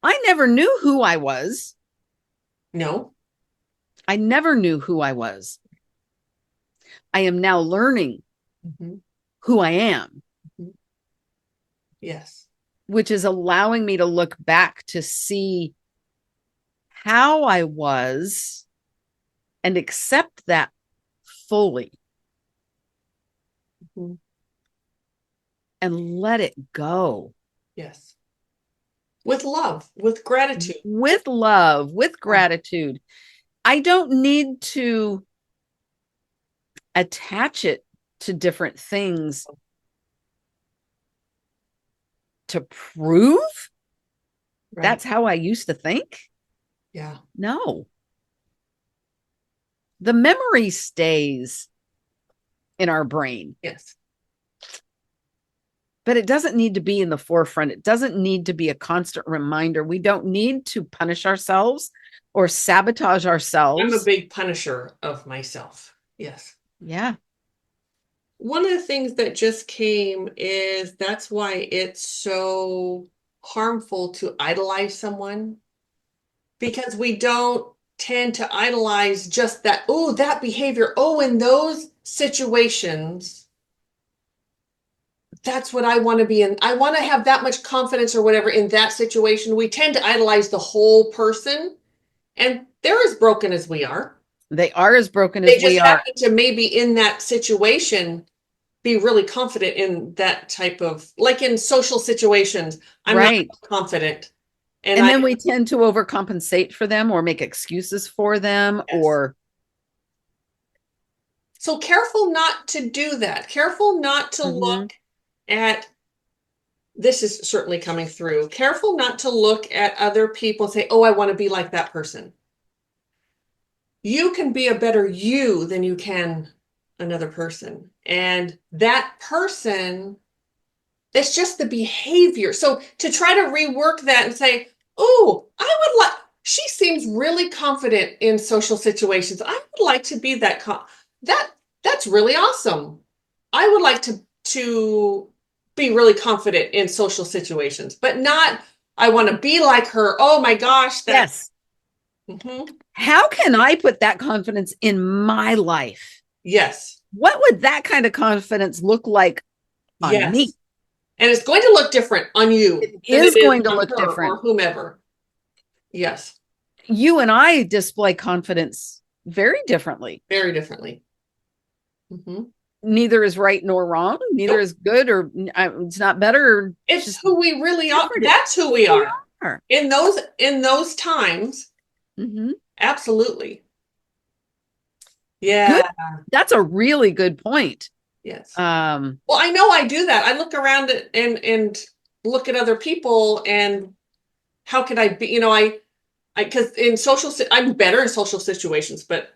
I never knew who I was. No. I never knew who I was. I am now learning who I am, Yes. which is allowing me to look back to see how I was and accept that fully and let it go. Yes. With love, with gratitude. With love, with gratitude. I don't need to attach it to different things to prove that's how I used to think. Yeah. No. The memory stays in our brain. Yes. But it doesn't need to be in the forefront. It doesn't need to be a constant reminder. We don't need to punish ourselves or sabotage ourselves. I'm a big punisher of myself. Yes. Yeah. One of the things that just came is that's why it's so harmful to idolize someone, because we don't tend to idolize just that, oh, that behavior. Oh, in those situations, that's what I want to be in. I want to have that much confidence or whatever in that situation. We tend to idolize the whole person, and they're as broken as we are. They are as broken They as we just are. happen to maybe in that situation be really confident in that type of, like in social situations, I'm not confident. And then we tend to overcompensate for them or make excuses for them. Or so careful not to do that. Careful not to look at, this is certainly coming through. Careful not to look at other people and say, oh, I want to be like that person. You can be a better you than you can another person. And that person, it's just the behavior. So to try to rework that and say, oh, I would like, she seems really confident in social situations. I would like to be that, that's really awesome. I would like to be really confident in social situations, but not, I want to be like her. Oh my gosh. Yes. How can I put that confidence in my life? Yes. What would that kind of confidence look like on me? And it's going to look different on you. It is going to look different. Or whomever. Yes. You and I display confidence very differently. Very differently. Neither is right nor wrong. Neither is good or it's not better. It's who we really are. That's who we are. In those times. Absolutely. Yeah. Good. That's a really good point. Yes. Well, I know I do that. I look around and look at other people and how could I be, you know, I because in I'm better in social situations, but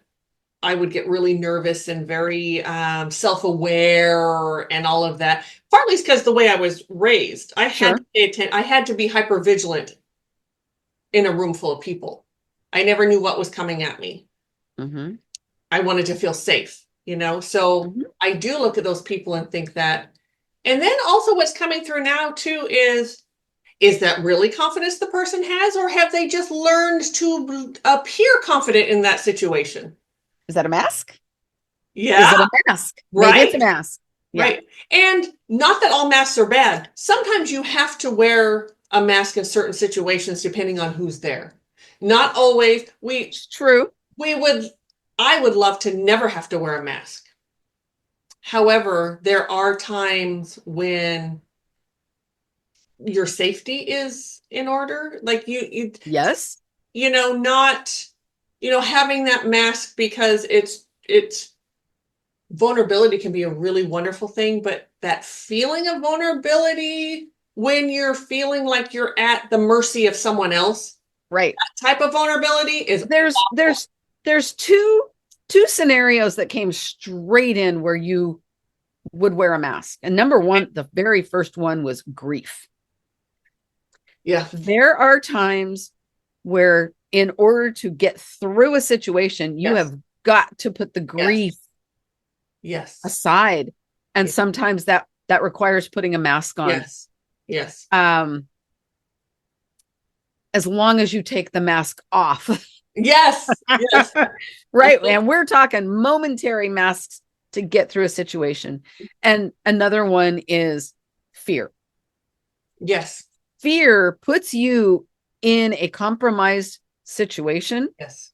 I would get really nervous and very self-aware and all of that. Partly it's because the way I was raised, I had to pay attention. I had to be hyper vigilant in a room full of people. I never knew what was coming at me. I wanted to feel safe, you know? So I do look at those people and think that. And then also what's coming through now too is that really confidence the person has, or have they just learned to appear confident in that situation? Is that a mask? Yeah. Is it a mask? Right. Maybe it's a mask. Yeah. Right. And not that all masks are bad. Sometimes you have to wear a mask in certain situations depending on who's there. Not always. True. I would love to never have to wear a mask. However, there are times when your safety is in order. Like yes. You know, not, you know, having that mask because it's vulnerability can be a really wonderful thing, but that feeling of vulnerability when you're feeling like you're at the mercy of someone else, right? That type of vulnerability is there's two scenarios that came straight in where you would wear a mask. And number one, the very first one was grief. Yeah. There are times where in order to get through a situation, you have got to put the grief aside. And sometimes that requires putting a mask on. Yes. As long as you take the mask off. Yes. Yes. Right. And we're talking momentary masks to get through a situation. And another one is fear. Yes. Fear puts you in a compromised situation. Yes.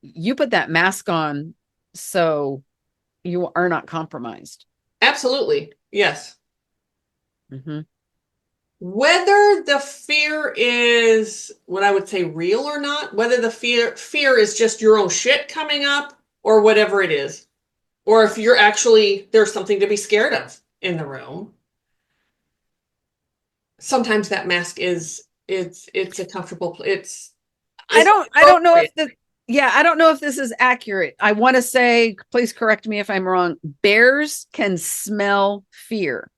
You put that mask on so you are not compromised. Absolutely. Yes. Mm-hmm. Whether the fear is what I would say real or not, whether the fear is just your own shit coming up or whatever it is, or if you're actually there's something to be scared of in the room. Sometimes that mask is it's a comfortable I it's don't know if appropriate. the yeah, I don't know if this is accurate. I want to say, please correct me if I'm wrong. Bears can smell fear.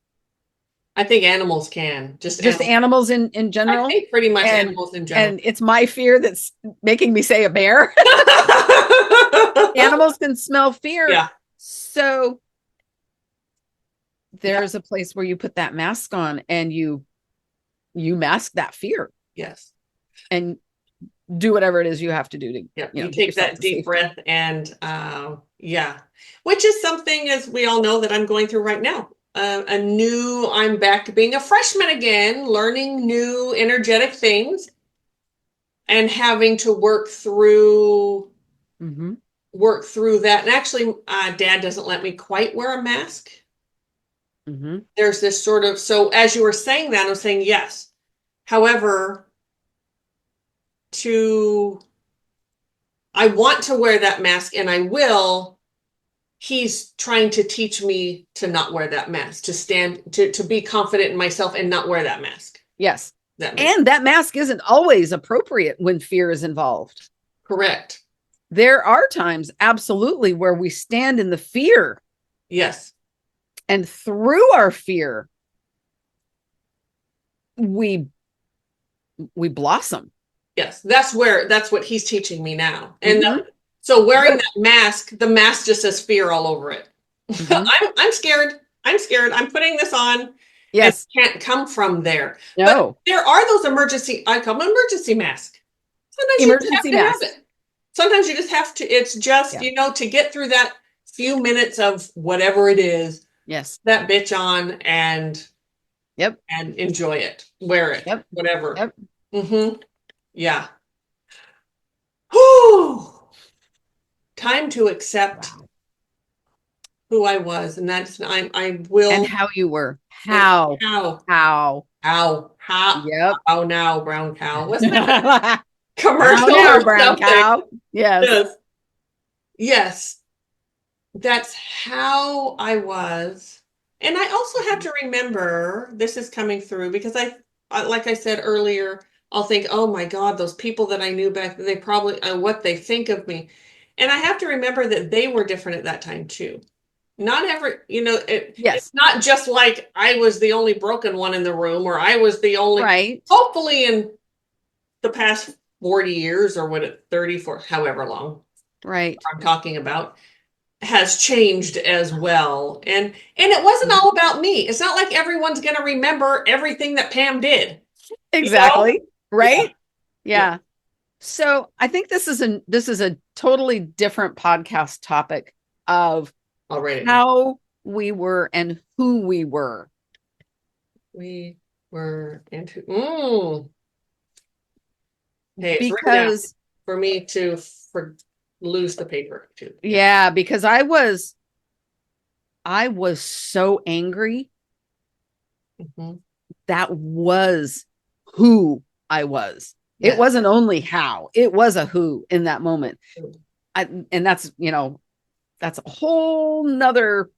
I think animals can Just animals in I general. think pretty much And animals in general. and it's my fear that's making me say a bear. Animals can smell fear. Yeah. So Yeah. there's a place where you put that mask on and you mask that fear Yes. and do whatever it is you have to do to Yeah. get You take yourself that to deep safety. breath and yeah, which is something as we all know that I'm going through right now. I'm back to being a freshman again, learning new energetic things and having to Mm-hmm. work through that. And actually, Dad doesn't let me quite wear a mask. Mm-hmm. There's this sort of so as you were saying that, I was saying yes. However, to I want to wear that mask and I will. He's trying to teach me to not wear that mask, to be confident in myself and not wear that mask. Yes. That makes And that mask isn't always appropriate when fear is involved. correct. There are times, absolutely, where we stand in the fear Yes. and through our fear, we blossom. Yes. That's what he's teaching me now. And Mm-hmm. so wearing that mask, the mask just says fear all over it. Mm-hmm. I'm scared. I'm scared. I'm putting this on and Yes. it can't come from there. But No. there are those I call them emergency mask. Sometimes you just have Emergency to have masks. it. Sometimes you just have to, it's just, Yeah. to get through that few minutes of whatever it is, Yes. that bitch on Yep. and enjoy it. Wear it. Yep. Whatever. Yep. Mm-hmm. Yeah. Whew. Time to accept Wow. who I was. And I And will how you were. and How? how. How? Yep. How now, brown cow. Wasn't that How a commercial now, or brown something? cow? Yes. Yes. Yes. That's how I was. And I also have to remember this is coming through because like I said earlier, I'll think, oh my God, those people that I knew back, they probably, what they think of me. And I have to remember that they were different at that time too. Not every, it's Yes. not just like I was the only broken one in the room or I was the only, Right. hopefully in the past 40 years or 34, however long Right. I'm talking about has changed as well. And it wasn't all about me. It's not like everyone's going to remember everything that Pam did. You know? Exactly. Yeah. Right. Yeah. Yeah. So I think this is a totally different podcast topic of Already. how we were and who we were. We were into hey, it's written down Because for me to lose the paper too. yeah, because I was so angry. Mhm. That was who I was. It Yeah. wasn't only how, it was a who in that moment. And that's, that's a whole nother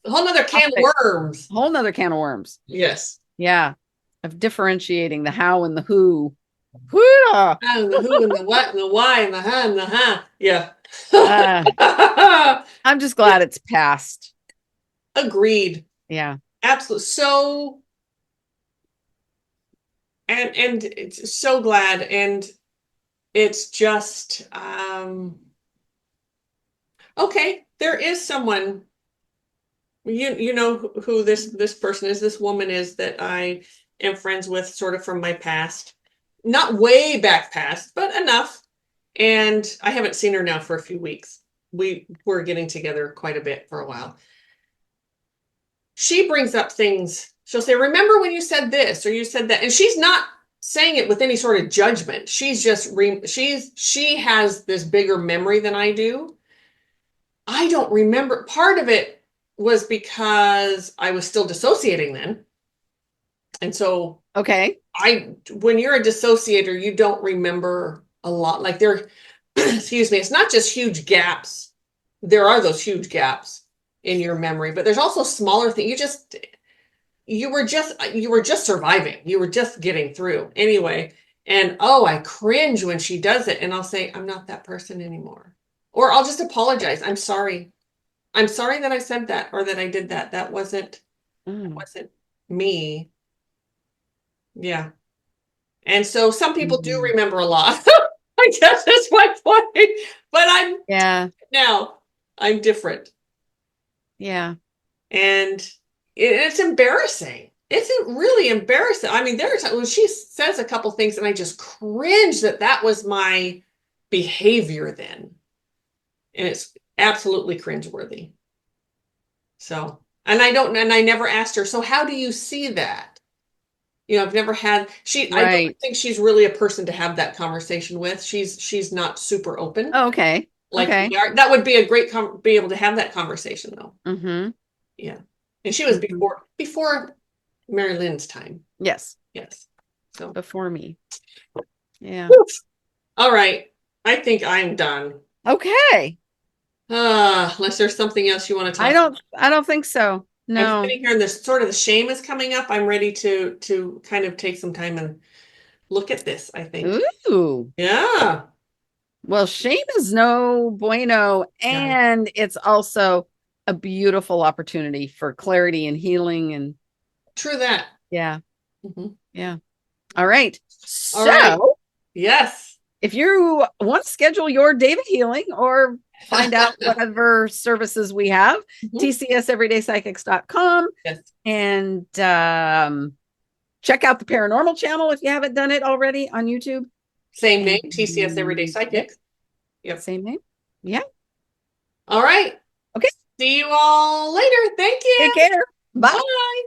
A whole nother can of topic, worms. whole nother can of worms. Yes. Yeah. Of differentiating the how and the who. Whew. And the who and the what and the why and the huh and the huh. Yeah. I'm just glad it's past. Agreed. Yeah. Absolutely. So and it's so glad and it's just okay, there is someone you know who this person is, this woman is that I am friends with sort of from my past. not way back past, but enough. And I haven't seen her now for a few weeks. We were getting together quite a bit for a while. She brings up things. She'll say, remember when you said this or you said that? And she's not saying it with any sort of judgment. She's just, she has this bigger memory than I do. I don't remember. Part of it was because I was still dissociating then. And so Okay. when you're a dissociator, you don't remember a lot. Like excuse me, it's not just huge gaps. There are those huge gaps in your memory, but there's also smaller things. You were just surviving. You were just getting through anyway. And I cringe when she does it. And I'll say, I'm not that person anymore. Or I'll just apologize. I'm sorry. I'm sorry that I said that or that I did that. That wasn't me. Yeah. And so some people do remember a lot. I guess that's my point. But I'm different. Yeah. And it's embarrassing. It's really embarrassing. I mean, there are times when she says a couple things and I just cringe that was my behavior then. And it's absolutely cringeworthy. So, and I never asked her, so how do you see that? I've never had, I don't think she's really a person to have that conversation with. She's not super open. Oh, okay. Like we are. That would be a great, be able to have that conversation though. Mm-hmm. Yeah. And she was before Mari-Lyn's time. Yes. So before me. Yeah. Oof. All right. I think I'm done. Okay. Unless there's something else you want to talk about. I don't think so. No. I'm sitting here and this sort of the shame is coming up. I'm ready to kind of take some time and look at this, I think. Ooh. Yeah. Well, shame is no bueno. And it's also a beautiful opportunity for clarity and healing. And true that. Yeah. Mm-hmm. Yeah. All right. All right. Yes. If you want to schedule your David healing or find out whatever services we have, tcseverydaypsychics.com. Yes. And check out the Paranormal channel if you haven't done it already on YouTube. Same name, TCS Everyday Psychics. Yep. Same name. Yeah. All right. Okay. See you all later. Thank you. Take care. Bye. Bye.